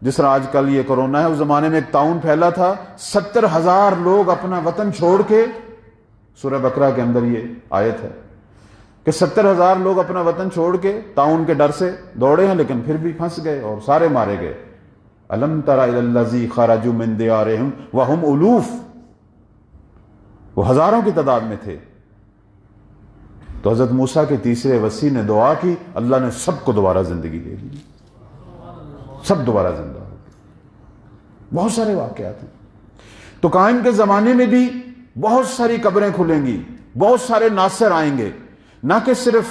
جس طرح آج کل یہ کرونا ہے، اس زمانے میں ایک طاعون پھیلا تھا، 70,000 لوگ اپنا وطن چھوڑ کے، سورہ بقرہ کے اندر یہ آیت ہے کہ 70,000 لوگ اپنا وطن چھوڑ کے طاعون کے ڈر سے دوڑے ہیں، لیکن پھر بھی پھنس گئے اور سارے مارے گئے۔ الم تر الی الذی خرجوا من دیارہم وہم الوف، وہ ہزاروں کی تعداد میں تھے۔ تو حضرت موسیٰ کے تیسرے وصی نے دعا کی، اللہ نے سب کو دوبارہ زندگی دے دی، سب دوبارہ زندہ ہو گئے۔ بہت سارے واقعات ہیں۔ تو قائم کے زمانے میں بھی بہت ساری قبریں کھلیں گی، بہت سارے ناصر آئیں گے، نہ کہ صرف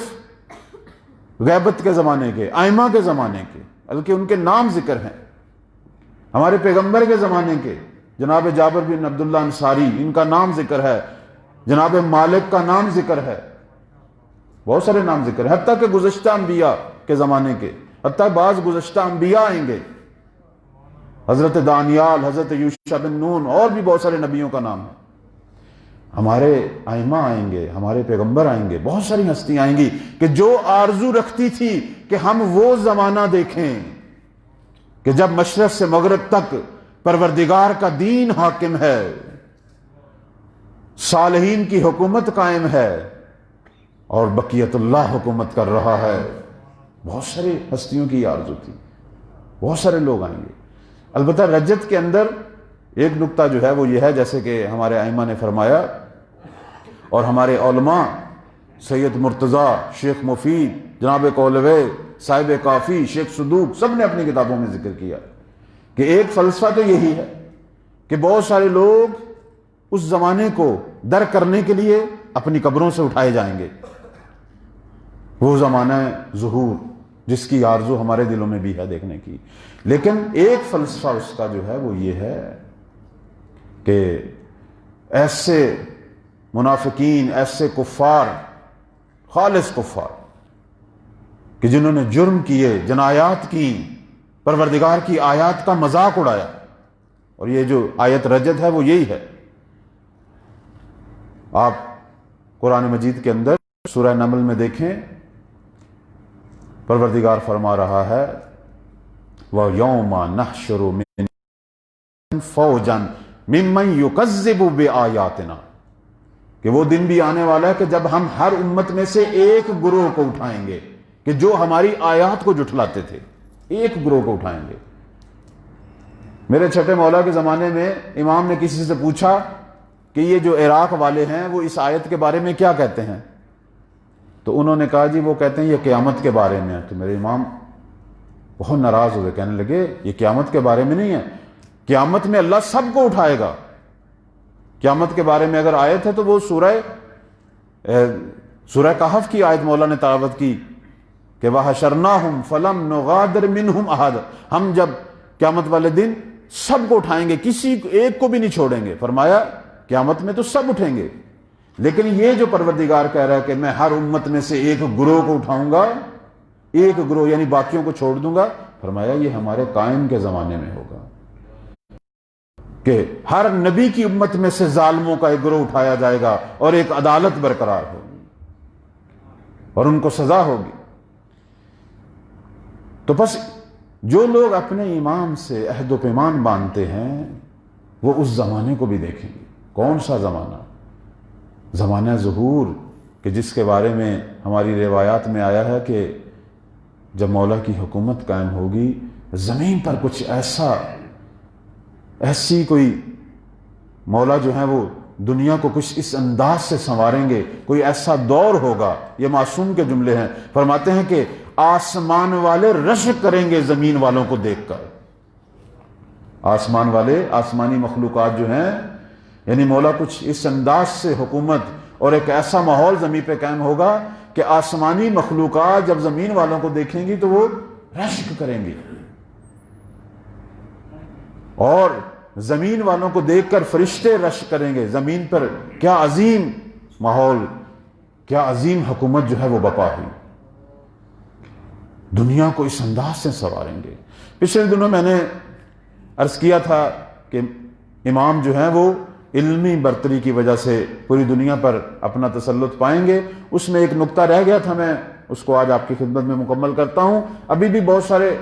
غیبت کے زمانے کے، ائمہ کے زمانے کے، بلکہ ان کے نام ذکر ہیں، ہمارے پیغمبر کے زمانے کے، جناب جابر بن عبداللہ انصاری، ان کا نام ذکر ہے، جناب مالک کا نام ذکر ہے، بہت سارے نام ذکر ہے، حتیٰ کہ گزشتہ انبیاء کے زمانے کے، حتیٰ بعض گزشتہ انبیاء آئیں گے، حضرت دانیال، حضرت یوشع بن نون، اور بھی بہت سارے نبیوں کا نام ہے۔ ہمارے ائمہ آئیں گے، ہمارے پیغمبر آئیں گے، بہت ساری ہستیاں آئیں گی کہ جو آرزو رکھتی تھی کہ ہم وہ زمانہ دیکھیں کہ جب مشرق سے مغرب تک پروردگار کا دین حاکم ہے، صالحین کی حکومت قائم ہے اور بقیت اللہ حکومت کر رہا ہے۔ بہت ساری ہستیوں کی آرزو تھی، بہت سارے لوگ آئیں گے۔ البتہ رجت کے اندر ایک نکتہ جو ہے وہ یہ ہے، جیسے کہ ہمارے ائمہ نے فرمایا اور ہمارے علماء سید مرتضیٰ، شیخ مفید، جناب کولوے، صاحب کافی، شیخ صدوق، سب نے اپنی کتابوں میں ذکر کیا کہ ایک فلسفہ تو یہی ہے کہ بہت سارے لوگ اس زمانے کو در کرنے کے لیے اپنی قبروں سے اٹھائے جائیں گے، وہ زمانہ ظہور جس کی آرزو ہمارے دلوں میں بھی ہے دیکھنے کی۔ لیکن ایک فلسفہ اس کا جو ہے وہ یہ ہے کہ ایسے منافقین، ایسے کفار، خالص کفار کہ جنہوں نے جرم کیے، جنایات کی، پروردگار کی آیات کا مذاق اڑایا، اور یہ جو آیت رجد ہے وہ یہی ہے۔ آپ قرآن مجید کے اندر سورہ نمل میں دیکھیں، پروردگار فرما رہا ہے وَيَوْمَ نَحْشُرُ مِن فَوْجًا مِمَّن يُكَذِّبُ بِآيَاتِنَا، کہ وہ دن بھی آنے والا ہے کہ جب ہم ہر امت میں سے ایک گروہ کو اٹھائیں گے کہ جو ہماری آیات کو جھٹلاتے تھے، ایک گروہ کو اٹھائیں گے۔ میرے چھٹے مولا کے زمانے میں امام نے کسی سے پوچھا کہ یہ جو عراق والے ہیں وہ اس آیت کے بارے میں کیا کہتے ہیں، تو انہوں نے کہا جی وہ کہتے ہیں یہ قیامت کے بارے میں ہے۔ تو میرے امام بہت ناراض ہوئے، کہنے لگے یہ قیامت کے بارے میں نہیں ہے، قیامت میں اللہ سب کو اٹھائے گا۔ قیامت کے بارے میں اگر آیت ہے تو وہ سورہ کہف کی آیت مولا نے تلاوت کی کہ وَحَشَرْنَاهُمْ فَلَمْ نُغَادِرْ مِنْهُمْ أَحَدًا، ہم جب قیامت والے دن سب کو اٹھائیں گے، کسی ایک کو بھی نہیں چھوڑیں گے۔ فرمایا قیامت میں تو سب اٹھیں گے، لیکن یہ جو پروردگار کہہ رہا ہے کہ میں ہر امت میں سے ایک گروہ کو اٹھاؤں گا، ایک گروہ یعنی باقیوں کو چھوڑ دوں گا، فرمایا یہ ہمارے قائم کے زمانے میں ہوگا کہ ہر نبی کی امت میں سے ظالموں کا ایک گروہ اٹھایا جائے گا اور ایک عدالت برقرار ہوگی اور ان کو سزا ہوگی۔ تو بس جو لوگ اپنے امام سے عہد و پیمان باندھتے ہیں وہ اس زمانے کو بھی دیکھیں گے۔ کون سا زمانہ؟ زمانہ ظہور، کہ جس کے بارے میں ہماری روایات میں آیا ہے کہ جب مولا کی حکومت قائم ہوگی، زمین پر کچھ ایسی کوئی مولا جو ہے وہ دنیا کو کچھ اس انداز سے سنواریں گے، کوئی ایسا دور ہوگا۔ یہ معصوم کے جملے ہیں، فرماتے ہیں کہ آسمان والے رشک کریں گے زمین والوں کو دیکھ کر۔ آسمان والے، آسمانی مخلوقات جو ہیں، یعنی مولا کچھ اس انداز سے حکومت اور ایک ایسا ماحول زمین پہ قائم ہوگا کہ آسمانی مخلوقات جب زمین والوں کو دیکھیں گی تو وہ رشک کریں گی، اور زمین والوں کو دیکھ کر فرشتے رشک کریں گے۔ زمین پر کیا عظیم ماحول، کیا عظیم حکومت جو ہے وہ بپا ہوئی، دنیا کو اس انداز سے سنواریں گے۔ پچھلے دنوں میں نے عرض کیا تھا کہ امام جو ہیں وہ علمی برتری کی وجہ سے پوری دنیا پر اپنا تسلط پائیں گے۔ اس میں ایک نقطہ رہ گیا تھا، میں اس کو آج آپ کی خدمت میں مکمل کرتا ہوں۔ ابھی بھی بہت سارے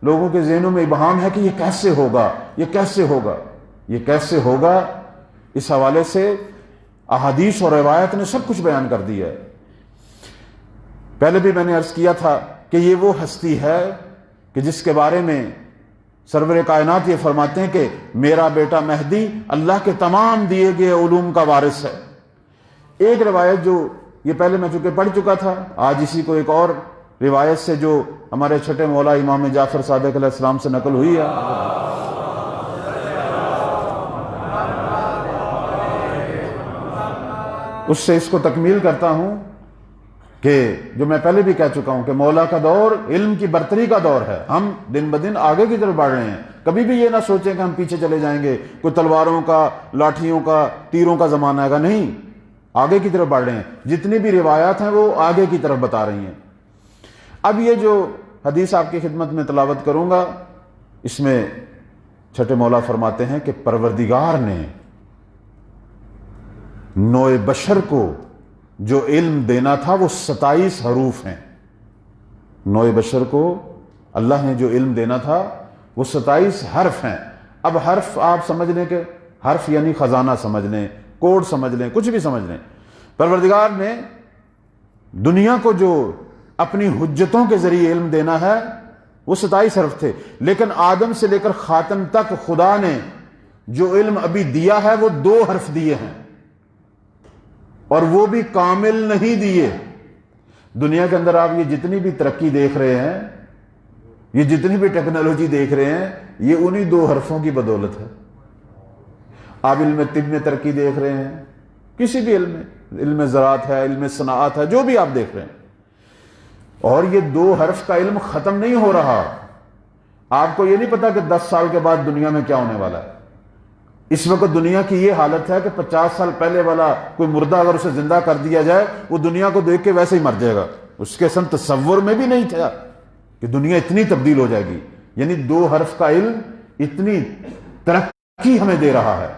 لوگوں کے ذہنوں میں ابہام ہے کہ یہ کیسے ہوگا، یہ کیسے ہوگا، یہ کیسے ہوگا۔ اس حوالے سے احادیث اور روایت نے سب کچھ بیان کر دیا ہے۔ پہلے بھی میں نے عرض کیا تھا کہ یہ وہ ہستی ہے کہ جس کے بارے میں سرور کائنات یہ فرماتے ہیں کہ میرا بیٹا مہدی اللہ کے تمام دیے گئے علوم کا وارث ہے۔ ایک روایت جو یہ پہلے میں چونکہ پڑھ چکا تھا، آج اسی کو ایک اور روایت سے جو ہمارے چھٹے مولا امام جعفر صادق علیہ السلام سے نقل ہوئی ہے، اس سے اس کو تکمیل کرتا ہوں کہ جو میں پہلے بھی کہہ چکا ہوں کہ مولا کا دور علم کی برتری کا دور ہے. ہم دن بدن آگے کی طرف بڑھ رہے ہیں. کبھی بھی یہ نہ سوچیں کہ ہم پیچھے چلے جائیں گے, کوئی تلواروں کا, لاٹھیوں کا, تیروں کا زمانہ آئے گا. نہیں, آگے کی طرف بڑھ رہے ہیں. جتنی بھی روایات ہیں وہ آگے کی طرف بتا رہی ہیں. اب یہ جو حدیث آپ کی خدمت میں تلاوت کروں گا, اس میں چھٹے مولا فرماتے ہیں کہ پروردگار نے نوع بشر کو جو علم دینا تھا وہ 27 حروف ہیں. نوع بشر کو اللہ نے جو علم دینا تھا وہ 27 حرف ہیں. اب حرف آپ سمجھ لیں کہ حرف یعنی خزانہ سمجھ لیں, کوڈ سمجھ لیں, کچھ بھی سمجھ لیں. پروردگار نے دنیا کو جو اپنی حجتوں کے ذریعے علم دینا ہے وہ 27 حرف تھے. لیکن آدم سے لے کر خاتم تک خدا نے جو علم ابھی دیا ہے وہ 2 حرف دیے ہیں, اور وہ بھی کامل نہیں دیے. دنیا کے اندر آپ یہ جتنی بھی ترقی دیکھ رہے ہیں, یہ جتنی بھی ٹیکنالوجی دیکھ رہے ہیں, یہ انہی 2 حرفوں کی بدولت ہے. آپ علم طب میں ترقی دیکھ رہے ہیں, کسی بھی علم میں, علم زراعت ہے, علم صناعت ہے, جو بھی آپ دیکھ رہے ہیں, اور یہ 2 حرف کا علم ختم نہیں ہو رہا. آپ کو یہ نہیں پتا کہ 10 سال کے بعد دنیا میں کیا ہونے والا ہے. اس وقت دنیا کی یہ حالت ہے کہ 50 سال پہلے والا کوئی مردہ اگر اسے زندہ کر دیا جائے, وہ دنیا کو دیکھ کے ویسے ہی مر جائے گا. اس کے سن تصور میں بھی نہیں تھا کہ دنیا اتنی تبدیل ہو جائے گی. یعنی 2 حرف کا علم اتنی ترقی ہمیں دے رہا ہے.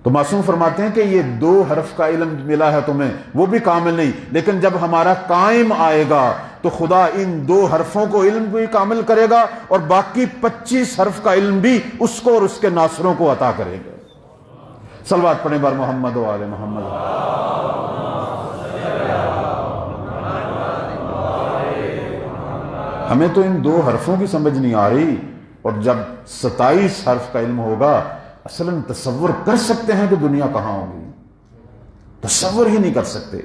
تو معصوم فرماتے ہیں کہ یہ 2 حرف کا علم ملا ہے تمہیں, وہ بھی کامل نہیں, لیکن جب ہمارا قائم آئے گا تو خدا ان 2 حرفوں کو علم بھی کامل کرے گا, اور باقی 25 حرف کا علم بھی اس کو اور اس کے ناصروں کو عطا کرے گا. صلوات پڑھیں بر محمد و آل محمد. ہمیں تو ان 2 حرفوں کی سمجھ نہیں آ رہی, اور جب 27 حرف کا علم ہوگا اصلاً تصور کر سکتے ہیں کہ دنیا کہاں ہوگی؟ تصور ہی نہیں کر سکتے.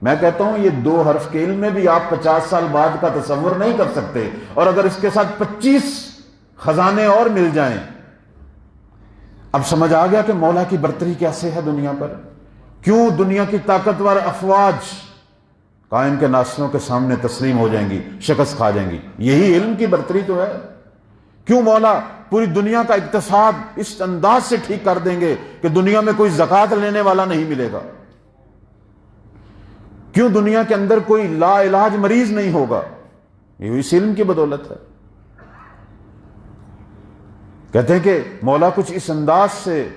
میں کہتا ہوں یہ 2 حرف کے علم میں بھی آپ 50 سال بعد کا تصور نہیں کر سکتے, اور اگر اس کے ساتھ 25 خزانے اور مل جائیں. اب سمجھ آ گیا کہ مولا کی برتری کیسے ہے دنیا پر, کیوں دنیا کی طاقتور افواج قائم کے ناصروں کے سامنے تسلیم ہو جائیں گی, شکست کھا جائیں گی. یہی علم کی برتری تو ہے. کیوں مولا پوری دنیا کا اقتصاد اس انداز سے ٹھیک کر دیں گے کہ دنیا میں کوئی زکوٰۃ لینے والا نہیں ملے گا؟ کیوں دنیا کے اندر کوئی لا علاج مریض نہیں ہوگا؟ یہ اس علم کی بدولت ہے. کہتے ہیں کہ مولا کچھ اس انداز سے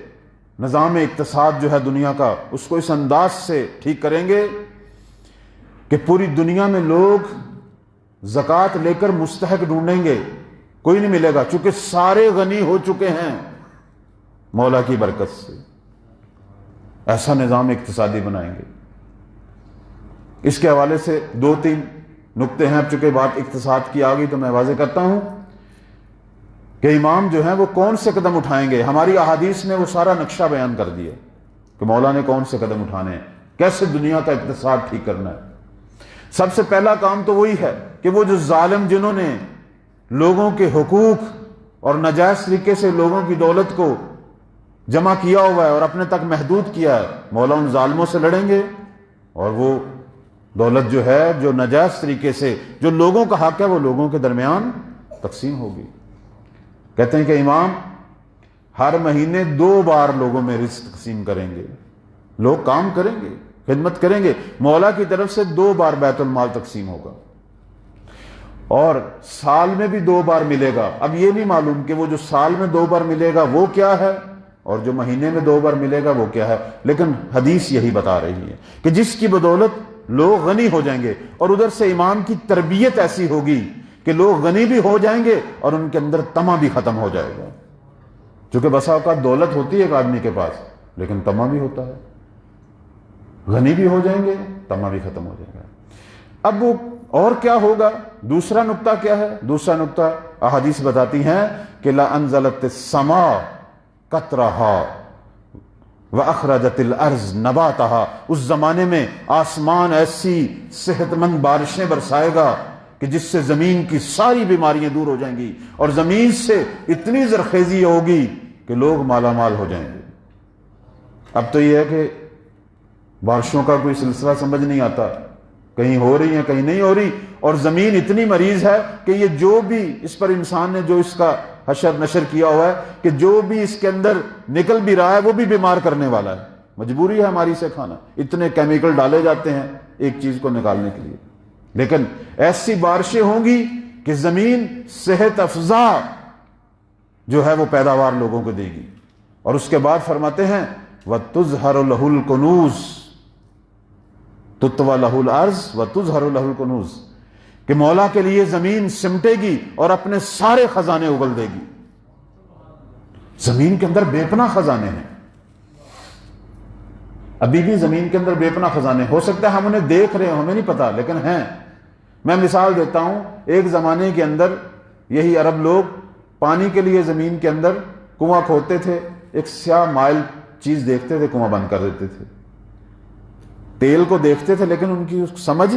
نظام اقتصاد جو ہے دنیا کا, اس کو اس انداز سے ٹھیک کریں گے کہ پوری دنیا میں لوگ زکوٰۃ لے کر مستحق ڈھونڈیں گے, کوئی نہیں ملے گا, چونکہ سارے غنی ہو چکے ہیں مولا کی برکت سے. ایسا نظام اقتصادی بنائیں گے. اس کے حوالے سے 2-3 نقطے ہیں. اب چونکہ بات اقتصاد کی آ گئی تو میں واضح کرتا ہوں کہ امام جو ہیں وہ کون سے قدم اٹھائیں گے. ہماری احادیث نے وہ سارا نقشہ بیان کر دیا کہ مولا نے کون سے قدم اٹھانے ہیں, کیسے دنیا کا اقتصاد ٹھیک کرنا ہے. سب سے پہلا کام تو وہی ہے کہ وہ جو ظالم جنہوں نے لوگوں کے حقوق اور ناجائز طریقے سے لوگوں کی دولت کو جمع کیا ہوا ہے اور اپنے تک محدود کیا ہے, مولا ان ظالموں سے لڑیں گے, اور وہ دولت جو ہے جو ناجائز طریقے سے جو لوگوں کا حق ہے وہ لوگوں کے درمیان تقسیم ہوگی. کہتے ہیں کہ امام ہر مہینے 2 بار لوگوں میں رزق تقسیم کریں گے. لوگ کام کریں گے, خدمت کریں گے, مولا کی طرف سے 2 بار بیت المال تقسیم ہوگا, اور سال میں بھی 2 بار ملے گا. اب یہ نہیں معلوم کہ وہ جو سال میں 2 بار ملے گا وہ کیا ہے, اور جو مہینے میں 2 بار ملے گا وہ کیا ہے, لیکن حدیث یہی بتا رہی ہے کہ جس کی بدولت لوگ غنی ہو جائیں گے, اور ادھر سے امام کی تربیت ایسی ہوگی کہ لوگ غنی بھی ہو جائیں گے اور ان کے اندر طمع بھی ختم ہو جائے گا. چونکہ بسا اوقات دولت ہوتی ہے ایک آدمی کے پاس, لیکن طمع بھی ہوتا ہے. غنی بھی ہو جائیں گے, طمع بھی ختم ہو جائے گا. اب وہ اور کیا ہوگا؟ دوسرا نقطہ کیا ہے؟ دوسرا نقطہ احادیث بتاتی ہیں کہ لا انزلت السماء قطرها واخرجت الارض نباتها. اس زمانے میں آسمان ایسی صحت مند بارشیں برسائے گا کہ جس سے زمین کی ساری بیماریاں دور ہو جائیں گی, اور زمین سے اتنی زرخیزی ہوگی کہ لوگ مالا مال ہو جائیں گے. اب تو یہ ہے کہ بارشوں کا کوئی سلسلہ سمجھ نہیں آتا، کہیں ہو رہی ہیں کہیں نہیں ہو رہی، اور زمین اتنی مریض ہے کہ یہ جو بھی اس پر انسان نے جو اس کا حشر نشر کیا ہوا ہے کہ جو بھی اس کے اندر نکل بھی رہا ہے وہ بھی بیمار کرنے والا ہے، مجبوری ہے ہماری سے کھانا، اتنے کیمیکل ڈالے جاتے ہیں ایک چیز کو نکالنے کے لیے۔ لیکن ایسی بارشیں ہوں گی کہ زمین صحت افزا جو ہے وہ پیداوار لوگوں کو دے گی۔ اور اس کے بعد فرماتے ہیں وَتُظْهَرُ لَهُ الْكُنُوزُ، تُطْوَى لَهُ الْأَرْضُ وَتُظْهَرُ لَهُ الْكُنُوزُ، کہ مولا کے لیے زمین سمٹے گی اور اپنے سارے خزانے اگل دے گی۔ زمین کے اندر بے پناہ خزانے ہیں، ابھی بھی زمین کے اندر بے پناہ خزانے، ہو سکتا ہے ہم انہیں دیکھ رہے ہوں، ہمیں نہیں پتا، لیکن ہیں۔ میں مثال دیتا ہوں، ایک زمانے کے اندر یہی عرب لوگ پانی کے لیے زمین کے اندر کنواں کھودتے تھے، ایک سیاہ مائل چیز دیکھتے تھے، کنواں بند کر دیتے تھے، تیل کو دیکھتے تھے لیکن ان کی سمجھ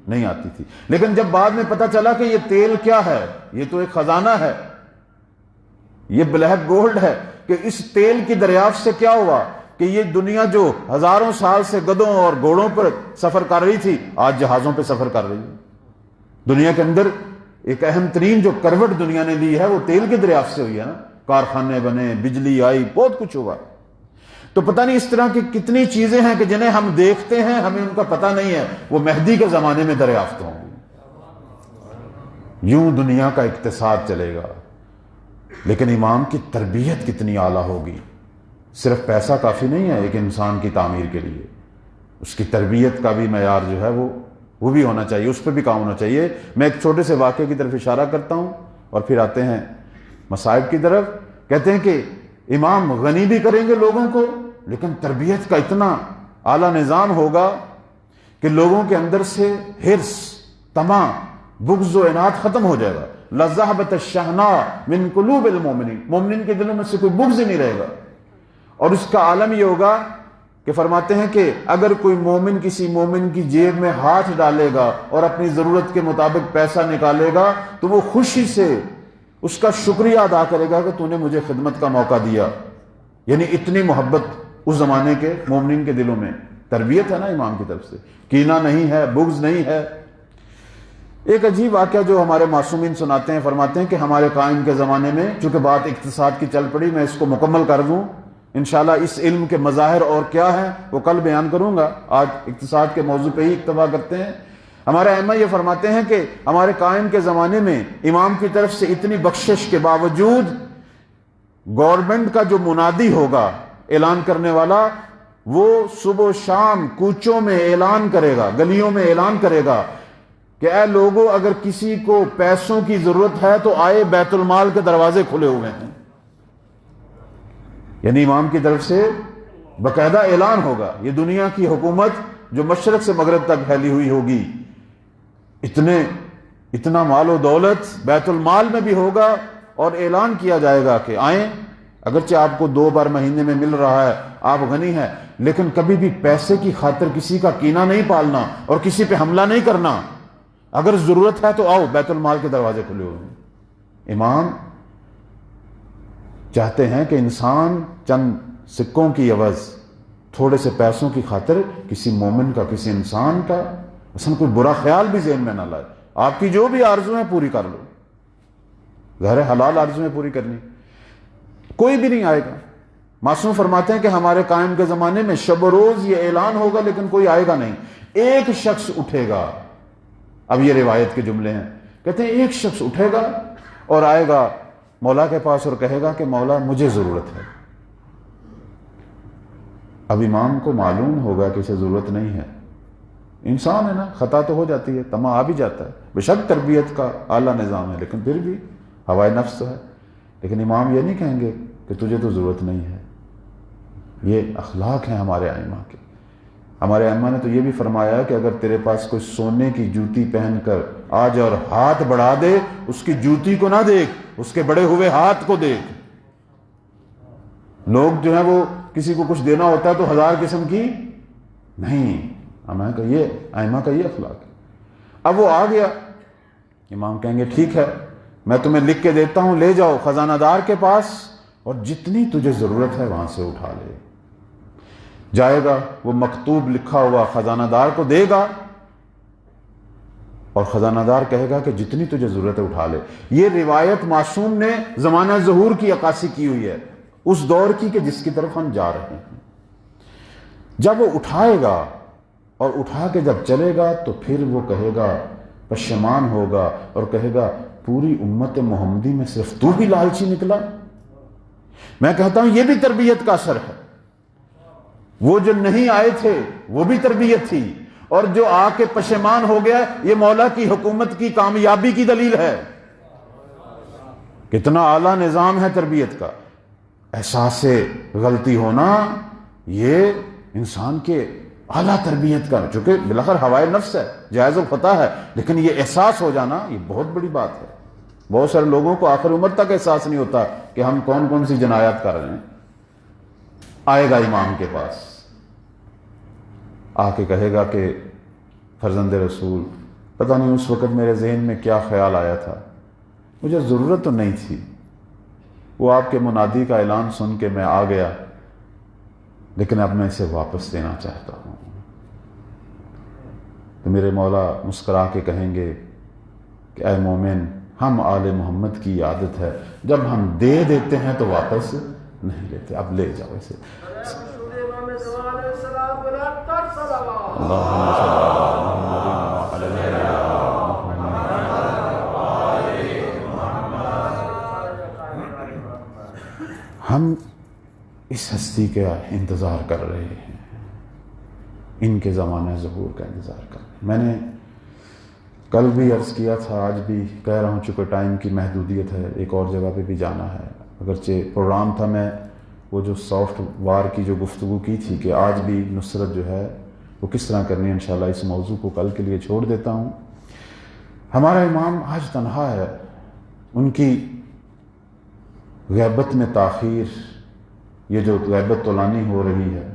نہیں آتی تھی۔ لیکن جب بعد میں پتا چلا کہ یہ تیل کیا ہے، یہ تو ایک خزانہ ہے، یہ بلیک گولڈ ہے، کہ اس تیل کی دریافت سے کیا ہوا کہ یہ دنیا جو ہزاروں سال سے گدھوں اور گھوڑوں پر سفر کر رہی تھی آج جہازوں پہ سفر کر رہی ہے۔ دنیا کے اندر ایک اہم ترین جو کروٹ دنیا نے لی ہے وہ تیل کی دریافت سے ہوئی ہے نا، کارخانے بنے، بجلی آئی، بہت کچھ ہوا۔ تو پتہ نہیں اس طرح کی کتنی چیزیں ہیں کہ جنہیں ہم دیکھتے ہیں ہمیں ان کا پتہ نہیں ہے، وہ مہدی کے زمانے میں دریافت ہوں گی۔ یوں دنیا کا اقتصاد چلے گا، لیکن امام کی تربیت کتنی اعلیٰ ہوگی۔ صرف پیسہ کافی نہیں ہے ایک انسان کی تعمیر کے لیے، اس کی تربیت کا بھی معیار جو ہے وہ بھی ہونا چاہیے، اس پہ بھی کام ہونا چاہیے۔ میں ایک چھوٹے سے واقعے کی طرف اشارہ کرتا ہوں اور پھر آتے ہیں مصائب کی طرف۔ کہتے ہیں کہ امام غنی بھی کریں گے لوگوں کو، لیکن تربیت کا اتنا اعلیٰ نظام ہوگا کہ لوگوں کے اندر سے حرص، طمع، بغض و عناد ختم ہو جائے گا۔ لَذَهَبَتِ الشَّحْنَاءُ مِن قُلُوبِ الْمُؤْمِنِينَ، مومنین کے دلوں میں سے کوئی بغض ہی نہیں رہے گا۔ اور اس کا عالم یہ ہوگا کہ فرماتے ہیں کہ اگر کوئی مومن کسی مومن کی جیب میں ہاتھ ڈالے گا اور اپنی ضرورت کے مطابق پیسہ نکالے گا تو وہ خوشی سے اس کا شکریہ ادا کرے گا کہ تو نے مجھے خدمت کا موقع دیا۔ یعنی اتنی محبت اس زمانے کے مومنین کے دلوں میں، تربیت ہے نا امام کی طرف سے، کینہ نہیں ہے، بغض نہیں ہے۔ ایک عجیب واقعہ جو ہمارے معصومین سناتے ہیں، فرماتے ہیں کہ ہمارے قائم کے زمانے میں، چونکہ بات اقتصاد کی چل پڑی، میں اس کو مکمل کر دوں، انشاءاللہ اس علم کے مظاہر اور کیا ہیں وہ کل بیان کروں گا، آج اقتصاد کے موضوع پہ ہی اکتفا کرتے ہیں۔ ہمارے ائمہ یہ فرماتے ہیں کہ ہمارے قائم کے زمانے میں امام کی طرف سے اتنی بخشش کے باوجود گورنمنٹ کا جو منادی ہوگا، اعلان کرنے والا، وہ صبح و شام کوچوں میں اعلان کرے گا، گلیوں میں اعلان کرے گا کہ اے لوگوں، اگر کسی کو پیسوں کی ضرورت ہے تو آئے، بیت المال کے دروازے کھلے ہوئے ہیں۔ یعنی امام کی طرف سے باقاعدہ اعلان ہوگا، یہ دنیا کی حکومت جو مشرق سے مغرب تک پھیلی ہوئی ہوگی، اتنا مال و دولت بیت المال میں بھی ہوگا، اور اعلان کیا جائے گا کہ آئیں، اگرچہ آپ کو 2 بار مہینے میں مل رہا ہے، آپ غنی ہیں، لیکن کبھی بھی پیسے کی خاطر کسی کا کینہ نہیں پالنا اور کسی پہ حملہ نہیں کرنا، اگر ضرورت ہے تو آؤ، بیت المال کے دروازے کھلے ہوئے ہیں۔ امام چاہتے ہیں کہ انسان چند سکوں کی عوض، تھوڑے سے پیسوں کی خاطر کسی مومن کا، کسی انسان کا مثلا کوئی برا خیال بھی ذہن میں نہ لائے۔ آپ کی جو بھی آرزو ہیں پوری کر لو، ظاہر حلال آرزو میں پوری کرنی، کوئی بھی نہیں آئے گا۔ معصوم فرماتے ہیں کہ ہمارے قائم کے زمانے میں شب و روز یہ اعلان ہوگا لیکن کوئی آئے گا نہیں، ایک شخص اٹھے گا۔ اب یہ روایت کے جملے ہیں، کہتے ہیں ایک شخص اٹھے گا اور آئے گا مولا کے پاس اور کہے گا کہ مولا مجھے ضرورت ہے۔ اب امام کو معلوم ہوگا کہ اسے ضرورت نہیں ہے، انسان ہے نا، خطا تو ہو جاتی ہے، طمع آ بھی جاتا ہے، بے شک تربیت کا اعلیٰ نظام ہے لیکن پھر بھی ہوائے نفس ہے۔ لیکن امام یہ نہیں کہیں گے کہ تجھے تو ضرورت نہیں ہے۔ یہ اخلاق ہیں ہمارے ائمہ کے۔ ہمارے ائمہ نے تو یہ بھی فرمایا کہ اگر تیرے پاس کوئی سونے کی جوتی پہن کر آ جائے اور ہاتھ بڑھا دے، اس کی جوتی کو نہ دیکھ، اس کے بڑے ہوئے ہاتھ کو دیکھ۔ لوگ جو ہیں وہ کسی کو کچھ دینا ہوتا ہے تو 1000 قسم کی نہیں، ائمہ کا یہ اخلاق ہے۔ اب وہ آ گیا، امام کہیں گے ٹھیک ہے، میں تمہیں لکھ کے دیتا ہوں، لے جاؤ خزانہ دار کے پاس اور جتنی تجھے ضرورت ہے وہاں سے اٹھا لے۔ جائے گا، وہ مکتوب لکھا ہوا خزانہ دار کو دے گا اور خزانہ دار کہے گا کہ جتنی تجھے ضرورت ہے اٹھا لے۔ یہ روایت معصوم نے زمانہ ظہور کی عکاسی کی ہوئی ہے، اس دور کی کہ جس کی طرف ہم جا رہے ہیں۔ جب وہ اٹھائے گا اور اٹھا کے جب چلے گا تو پھر وہ کہے گا، پشیمان ہوگا اور کہے گا پوری امت محمدی میں صرف تو ہی لالچی نکلا۔ میں کہتا ہوں یہ بھی تربیت کا اثر ہے۔ وہ جو نہیں آئے تھے وہ بھی تربیت تھی، اور جو آ کے پشیمان ہو گیا یہ مولا کی حکومت کی کامیابی کی دلیل ہے۔ کتنا اعلیٰ نظام ہے تربیت کا۔ احساس غلطی ہونا یہ انسان کے اعلیٰ تربیت کا، چونکہ بالاخر ہوائے نفس ہے، جائز الخطا ہے، لیکن یہ احساس ہو جانا یہ بہت بڑی بات ہے۔ بہت سارے لوگوں کو آخر عمر تک احساس نہیں ہوتا کہ ہم کون کون سی جنایات کر رہے ہیں۔ آئے گا امام کے پاس، آ کے کہے گا کہ فرزند رسول پتہ نہیں اس وقت میرے ذہن میں کیا خیال آیا تھا، مجھے ضرورت تو نہیں تھی، وہ آپ کے منادی کا اعلان سن کے میں آ گیا، لیکن اب میں اسے واپس دینا چاہتا ہوں۔ تو میرے مولا مسکرا کے کہیں گے کہ اے مومن، ہم آل محمد کی عادت ہے جب ہم دے دیتے ہیں تو واپس نہیں لیتے، اب لے جاؤ اسے۔ ہم اس ہستی کا انتظار کر رہے ہیں، ان کے زمانہ ظہور کا انتظار کر رہے ہیں۔ میں نے کل بھی عرض کیا تھا، آج بھی کہہ رہا ہوں، چونکہ ٹائم کی محدودیت ہے، ایک اور جگہ پہ بھی جانا ہے، اگرچہ پروگرام تھا، میں وہ جو سافٹ وار کی جو گفتگو کی تھی کہ آج بھی نصرت جو ہے وہ کس طرح کرنی ہے، انشاءاللہ اس موضوع کو کل کے لیے چھوڑ دیتا ہوں۔ ہمارا امام آج تنہا ہے، ان کی غیبت میں تاخیر، یہ جو غیبت طولانی ہو رہی ہے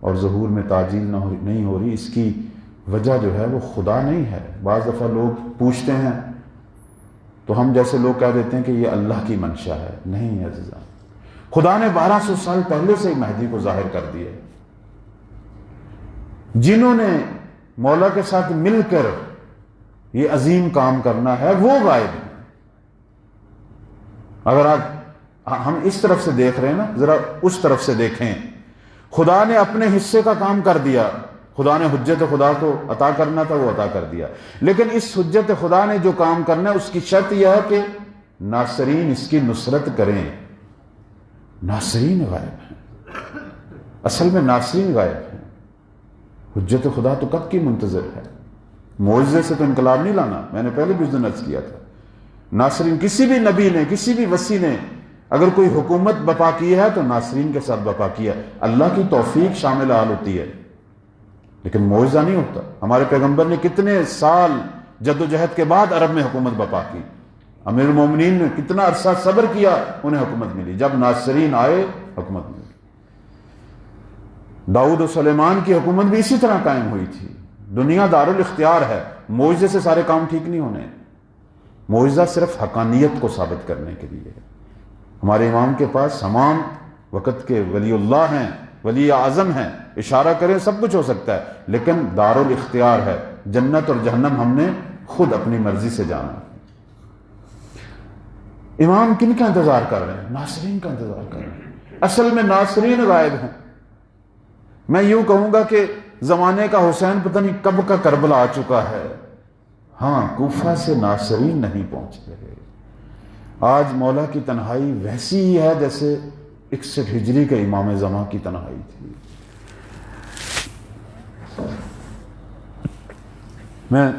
اور ظہور میں تعجیل نہیں ہو رہی، اس کی وجہ جو ہے وہ خدا نہیں ہے۔ بعض دفعہ لوگ پوچھتے ہیں تو ہم جیسے لوگ کہہ دیتے ہیں کہ یہ اللہ کی منشا ہے، نہیں عزیزان، خدا نے 1200 سال پہلے سے مہدی کو ظاہر کر دیا۔ جنہوں نے مولا کے ساتھ مل کر یہ عظیم کام کرنا ہے وہ غائب ہیں۔ اگر ہم اس طرف سے دیکھ رہے ہیں نا، ذرا اس طرف سے دیکھیں۔ خدا نے اپنے حصے کا کام کر دیا، خدا نے حجت خدا کو عطا کرنا تھا وہ عطا کر دیا، لیکن اس حجت خدا نے جو کام کرنا ہے اس کی شرط یہ ہے کہ ناصرین اس کی نصرت کریں۔ ناصرین غائب ہیں، اصل میں ناصرین غائب ہیں۔ حجت خدا تو کب کی منتظر ہے، معجزے سے تو انقلاب نہیں لانا، میں نے پہلے بھی اس دن عرض کیا تھا۔ ناصرین کسی بھی نبی نے، کسی بھی وصی نے اگر کوئی حکومت بپا کی ہے تو ناصرین کے ساتھ بپا کیا، اللہ کی توفیق شامل حال ہوتی ہے، لیکن معجزہ نہیں ہوتا۔ ہمارے پیغمبر نے کتنے سال جد و جہد کے بعد عرب میں حکومت بپا کی، امیر المومنین نے کتنا عرصہ صبر کیا، انہیں حکومت ملی، جب ناصرین آئے حکومت ملی۔ داؤد و سلیمان کی حکومت بھی اسی طرح قائم ہوئی تھی۔ دنیا دارالاختیار ہے، معجزے سے سارے کام ٹھیک نہیں ہونے، معجزہ صرف حقانیت کو ثابت کرنے کے لیے ہے۔ ہمارے امام کے پاس تمام وقت کے ولی اللہ ہیں، ولی اعظم ہیں، اشارہ کریں سب کچھ ہو سکتا ہے، لیکن دارالاختیار ہے، جنت اور جہنم ہم نے خود اپنی مرضی سے جانا۔ امام کن کا انتظار کر رہے ہیں؟ ناصرین کا انتظار کر رہے ہیں۔ اصل میں ناصرین غائب ہیں۔ میں یوں کہوں گا کہ زمانے کا حسین پتہ نہیں کب کا کربلا آ چکا ہے، ہاں کوفہ سے ناصرین نہیں پہنچ رہے۔ آج مولا کی تنہائی ویسی ہی ہے جیسے 61 ہجری کے امام زمان کی تنہائی تھی۔ میں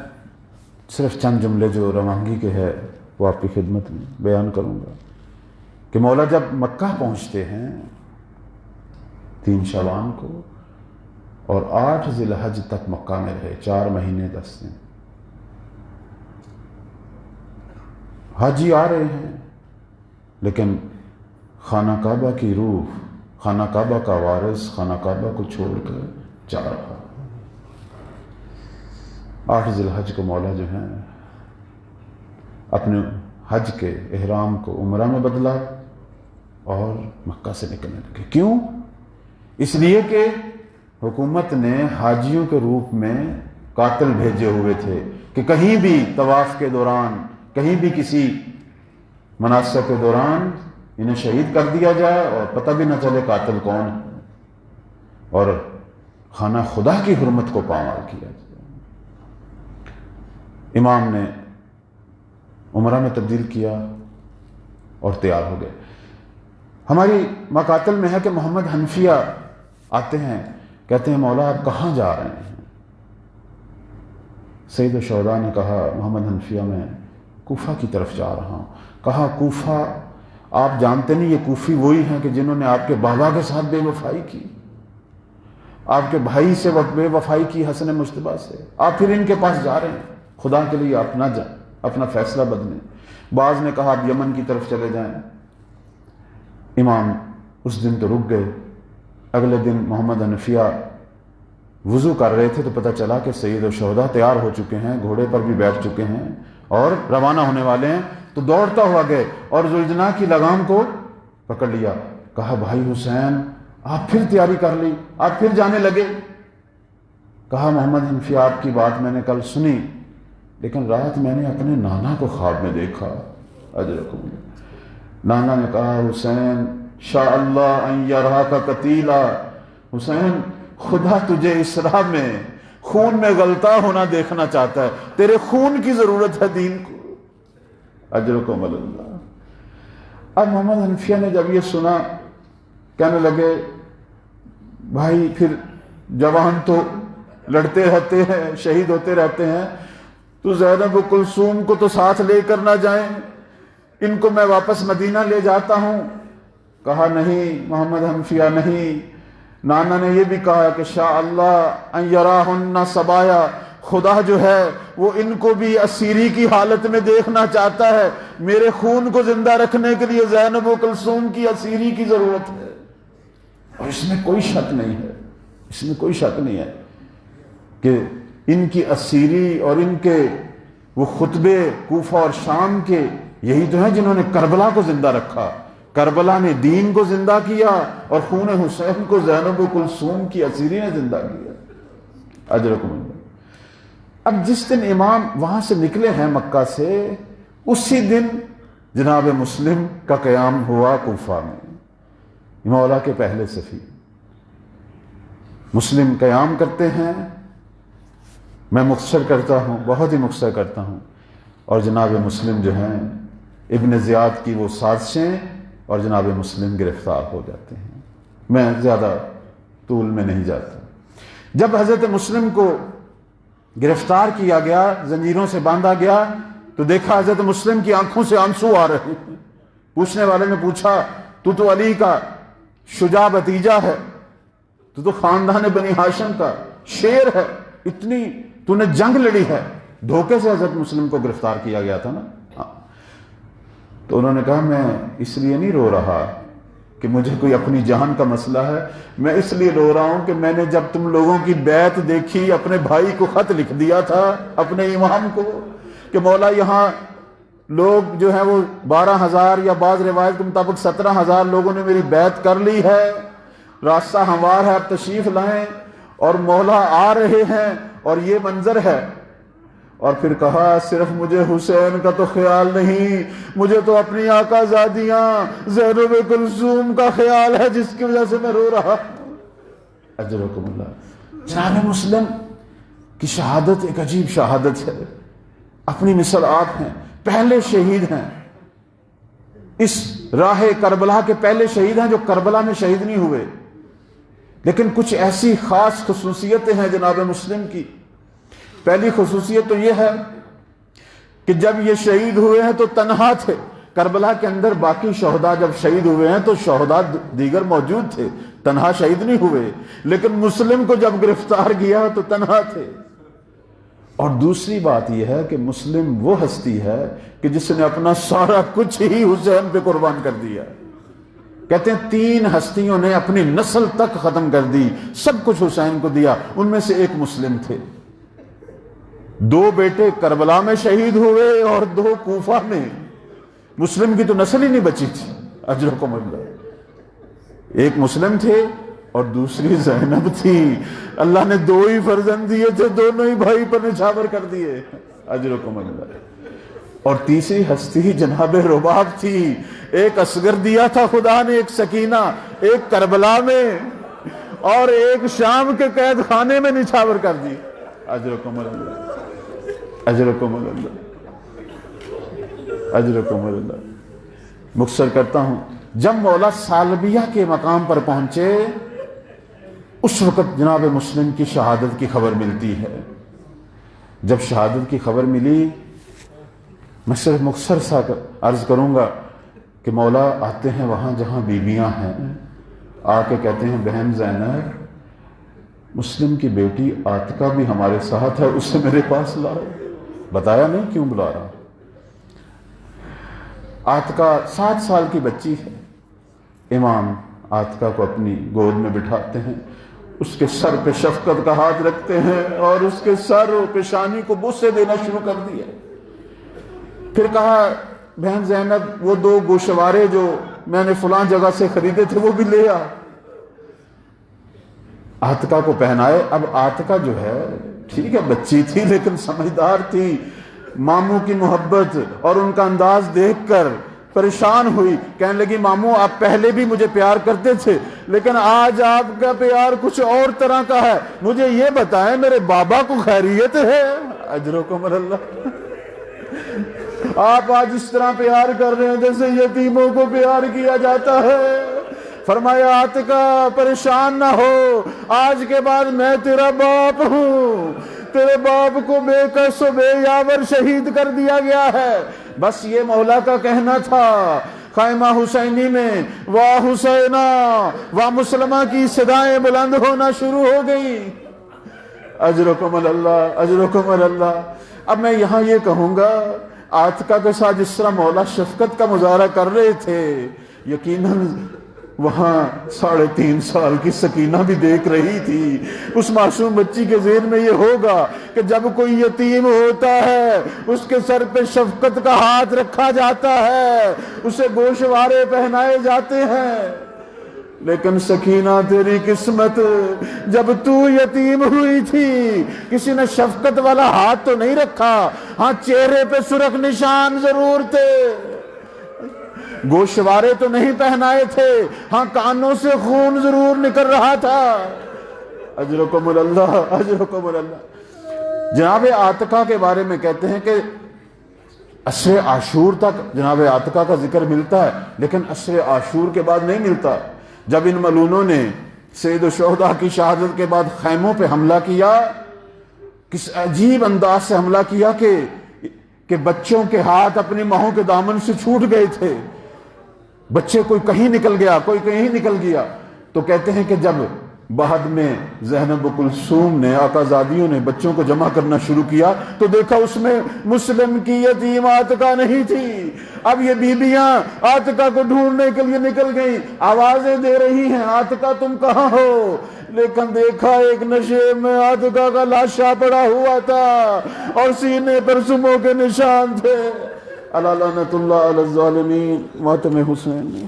صرف چند جملے جو روانگی کے ہے وہ آپ کی خدمت میں بیان کروں گا کہ مولا جب مکہ پہنچتے ہیں 3 شعبان کو اور 8 ذی الحج تک مکہ میں رہے، 4 مہینے 10 دن۔ حاجی آ رہے ہیں لیکن خانہ کعبہ کی روح، خانہ کعبہ کا وارث خانہ کعبہ کو چھوڑ کر جا رہا۔ 8 ذی الحج کو مولا جو ہیں اپنے حج کے احرام کو عمرہ میں بدلا اور مکہ سے نکلنے لگے۔ کیوں؟ اس لیے کہ حکومت نے حاجیوں کے روپ میں قاتل بھیجے ہوئے تھے کہ کہیں بھی طواف کے دوران، کہیں بھی کسی مناسک کے دوران انہیں شہید کر دیا جائے اور پتہ بھی نہ چلے قاتل کون ہے، اور خانہ خدا کی حرمت کو پامال کیا جائے۔ امام نے عمرہ میں تبدیل کیا اور تیار ہو گئے۔ ہماری مقاتل میں ہے کہ محمد حنفیہ آتے ہیں، کہتے ہیں مولا آپ کہاں جا رہے ہیں؟ سید الشہداء نے کہا محمد حنفیہ میں کوفہ کی طرف جا رہا ہوں۔ کہا کوفہ؟ آپ جانتے نہیں یہ کوفی وہی ہیں کہ جنہوں نے آپ کے بابا کے ساتھ بے وفائی کی، آپ کے بھائی سے بے وفائی کی حسن مجتبیٰ سے، آپ پھر ان کے پاس جا رہے ہیں؟ خدا کے لیے آپ نہ جائیں، اپنا فیصلہ بدلیں۔ بعض نے کہا آپ یمن کی طرف چلے جائیں۔ امام اس دن تو رک گئے۔ اگلے دن محمد حنفیہ وضو کر رہے تھے تو پتہ چلا کہ سید الشہداء تیار ہو چکے ہیں، گھوڑے پر بھی بیٹھ چکے ہیں اور روانہ ہونے والے ہیں، تو دوڑتا ہوا گئے اور ذوالجناح کی لگام کو پکڑ لیا۔ کہا بھائی حسین آپ پھر تیاری کر لی، آپ پھر جانے لگے؟ کہا محمد حنفیہ آپ کی بات میں نے کل سنی، لیکن رات میں نے اپنے نانا کو خواب میں دیکھا، اجرکم اللہ۔ نانا نے کہا حسین شاء اللہ ان یراک قتیلا، حسین خدا تجھے اس راہ میں خون میں غلطہ ہونا دیکھنا چاہتا ہے، تیرے خون کی ضرورت ہے دین کو، اجرکم اللہ۔ اب محمد حنفیہ نے جب یہ سنا کہنے لگے بھائی پھر جوان تو لڑتے رہتے ہیں، شہید ہوتے رہتے ہیں، تو زینب و کلثوم کو تو ساتھ لے کر نہ جائیں، ان کو میں واپس مدینہ لے جاتا ہوں۔ کہا نہیں محمد حنفیہ نہیں۔ نانا نے یہ بھی کہا کہ شاء اللہ ان یراہن صبایا، خدا جو ہے وہ ان کو بھی اسیری کی حالت میں دیکھنا چاہتا ہے، میرے خون کو زندہ رکھنے کے لیے زینب و کلثوم کی اسیری کی ضرورت ہے۔ اور اس میں کوئی شک نہیں ہے، اس میں کوئی شک نہیں ہے کہ ان کی اسیری اور ان کے وہ خطبے کوفہ اور شام کے یہی تو ہیں جنہوں نے کربلا کو زندہ رکھا۔ کربلا نے دین کو زندہ کیا اور خون حسین کو زینب و کلثوم کی اسیری نے زندہ کیا، اجرکم اللہ۔ اب جس دن امام وہاں سے نکلے ہیں مکہ سے، اسی دن جناب مسلم کا قیام ہوا کوفہ میں، مولا کے پہلے صفی مسلم قیام کرتے ہیں۔ میں مختصر کرتا ہوں، بہت ہی مختصر کرتا ہوں، اور جناب مسلم جو ہیں ابن زیاد کی وہ سازشیں اور جناب مسلم گرفتار ہو جاتے ہیں۔ میں زیادہ طول میں نہیں جاتا۔ جب حضرت مسلم کو گرفتار کیا گیا، زنجیروں سے باندھا گیا، تو دیکھا حضرت مسلم کی آنکھوں سے آنسو آ رہے ہیں۔ پوچھنے والے نے پوچھا تو علی کا شجاع بھتیجا ہے، تو خاندان بنی ہاشم کا شیر ہے، اتنی تو نے جنگ لڑی ہے۔ دھوکے سے حضرت مسلم کو گرفتار کیا گیا تھا نا۔ تو انہوں نے کہا میں اس لیے نہیں رو رہا کہ مجھے کوئی اپنی جان کا مسئلہ ہے، میں اس لیے رو رہا ہوں کہ میں نے جب تم لوگوں کی بیعت دیکھی، اپنے بھائی کو خط لکھ دیا تھا، اپنے امام کو، کہ مولا یہاں لوگ جو ہیں وہ 12,000 یا بعض روایت کے مطابق 17,000 لوگوں نے میری بیعت کر لی ہے، راستہ ہموار ہے، اب تشریف لائیں، اور مولا آ رہے ہیں اور یہ منظر ہے۔ اور پھر کہا صرف مجھے حسین کا تو خیال نہیں، مجھے تو اپنی آقا زادیاں زینب کلثوم کا خیال ہے، جس کی وجہ سے میں رو رہا ہوں، اجرکم اللہ۔ جناب مسلم کی شہادت ایک عجیب شہادت ہے، اپنی مثل آپ ہیں، پہلے شہید ہیں، اس راہ کربلا کے پہلے شہید ہیں جو کربلا میں شہید نہیں ہوئے، لیکن کچھ ایسی خاص خصوصیتیں ہیں جناب مسلم کی۔ پہلی خصوصیت تو یہ ہے کہ جب یہ شہید ہوئے ہیں تو تنہا تھے۔ کربلا کے اندر باقی شہداء جب شہید ہوئے ہیں تو شہداء دیگر موجود تھے، تنہا شہید نہیں ہوئے، لیکن مسلم کو جب گرفتار کیا تو تنہا تھے۔ اور دوسری بات یہ ہے کہ مسلم وہ ہستی ہے کہ جس نے اپنا سارا کچھ ہی حسین پہ قربان کر دیا۔ کہتے ہیں 3 ہستیوں نے اپنی نسل تک ختم کر دی، سب کچھ حسین کو دیا، ان میں سے ایک مسلم تھے۔ 2 بیٹے کربلا میں شہید ہوئے اور 2 کوفہ میں، مسلم کی تو نسل ہی نہیں بچی تھی، اجرکم اللہ۔ ایک مسلم تھے اور دوسری زینب تھی. اللہ نے دو ہی فرزند دیے تھے، دونوں ہی بھائی پر نچھاور کر دیے. اجرکم اللہ. اور تیسری ہستی جناب رباب تھی. ایک اصغر دیا تھا خدا نے، ایک سکینہ، ایک کربلا میں اور ایک شام کے قید خانے میں نچھاور کر دی. اجرکم اللہ، اجرکم اللہ، اجرکم اللہ. مختصر کرتا ہوں، جب مولا سالبیہ کے مقام پر پہنچے اس وقت جناب مسلم کی شہادت کی خبر ملتی ہے. جب شہادت کی خبر ملی، میں صرف مختصر سا عرض کروں گا کہ مولا آتے ہیں وہاں جہاں بیویاں ہیں، آ کے کہتے ہیں بہن زینب، مسلم کی بیٹی عاتقہ بھی ہمارے ساتھ ہے، اسے میرے پاس لاؤ. بتایا نہیں کیوں بلا رہا. عاتقہ 7 سال کی بچی ہے. امام عاتقہ کو اپنی گود میں بٹھاتے ہیں، اس کے سر پہ شفقت کا ہاتھ رکھتے ہیں اور اس کے سر و پیشانی کو بوسے دینا شروع کر دیا. پھر کہا بہن زینب وہ 2 گوشوارے جو میں نے فلاں جگہ سے خریدے تھے وہ بھی لے آ. عاتقہ کو پہنائے. اب عاتقہ جو ہے ٹھیک ہے بچی تھی لیکن سمجھدار تھی. ماموں کی محبت اور ان کا انداز دیکھ کر پریشان ہوئی. کہنے لگی ماموں آپ پہلے بھی مجھے پیار کرتے تھے لیکن آج آپ کا پیار کچھ اور طرح کا ہے. مجھے یہ بتائیں میرے بابا کو خیریت ہے؟ اجرکم اللہ. آپ آج اس طرح پیار کر رہے ہیں جیسے یتیموں کو پیار کیا جاتا ہے. فرمایا عاتقہ پریشان نہ ہو، آج کے بعد میں تیرا باپ ہوں. تیرے باپ کو بے کس و بے یاور شہید کر دیا گیا ہے. بس یہ مولا کا کہنا تھا. خیمہ حسینی میں واہ حسینہ واہ مسلمہ کی صدائیں بلند ہونا شروع ہو گئی. اجرکم اللہ، اجرکم اللہ. اب میں یہاں یہ کہوں گا عاتقہ کے ساتھ جس طرح مولا شفقت کا مظاہرہ کر رہے تھے، یقیناً وہاں 3.5 سال کی سکینہ بھی دیکھ رہی تھی. اس معصوم بچی کے ذہن میں یہ ہوگا کہ جب کوئی یتیم ہوتا ہے اس کے سر پہ شفقت کا ہاتھ رکھا جاتا ہے، اسے گوشوارے پہنائے جاتے ہیں. لیکن سکینہ تیری قسمت، جب تو یتیم ہوئی تھی کسی نے شفقت والا ہاتھ تو نہیں رکھا. ہاں چہرے پہ سرخ نشان ضرور تھے، گوشوارے تو نہیں پہنائے تھے، ہاں کانوں سے خون ضرور نکل رہا تھا. اجرکم اللہ، اجرکم اللہ. جناب عاتقہ کے بارے میں کہتے ہیں کہ عشر عاشور تک جناب عاتقہ کا ذکر ملتا ہے لیکن عشر عاشور کے بعد نہیں ملتا. جب ان ملونوں نے سید الشہداء کی شہادت کے بعد خیموں پہ حملہ کیا، کس عجیب انداز سے حملہ کیا کہ بچوں کے ہاتھ اپنی ماؤں کے دامن سے چھوٹ گئے تھے. بچے کوئی کہیں نکل گیا، کوئی کہیں نکل گیا. تو کہتے ہیں کہ جب بعد میں زینب کلثوم نے، آقا زادیوں نے بچوں کو جمع کرنا شروع کیا تو دیکھا اس میں مسلم کی یتیم عاتقہ نہیں تھی. اب یہ بیبیاں عاتقہ کو ڈھونڈنے کے لیے نکل گئیں، آوازیں دے رہی ہیں عاتقہ تم کہاں ہو؟ لیکن دیکھا ایک نشے میں عاتقہ کا لاشا پڑا ہوا تھا اور سینے پر سموں کے نشان تھے. اللہ لعنت اللہ علی الظالمین. ماتم حسین.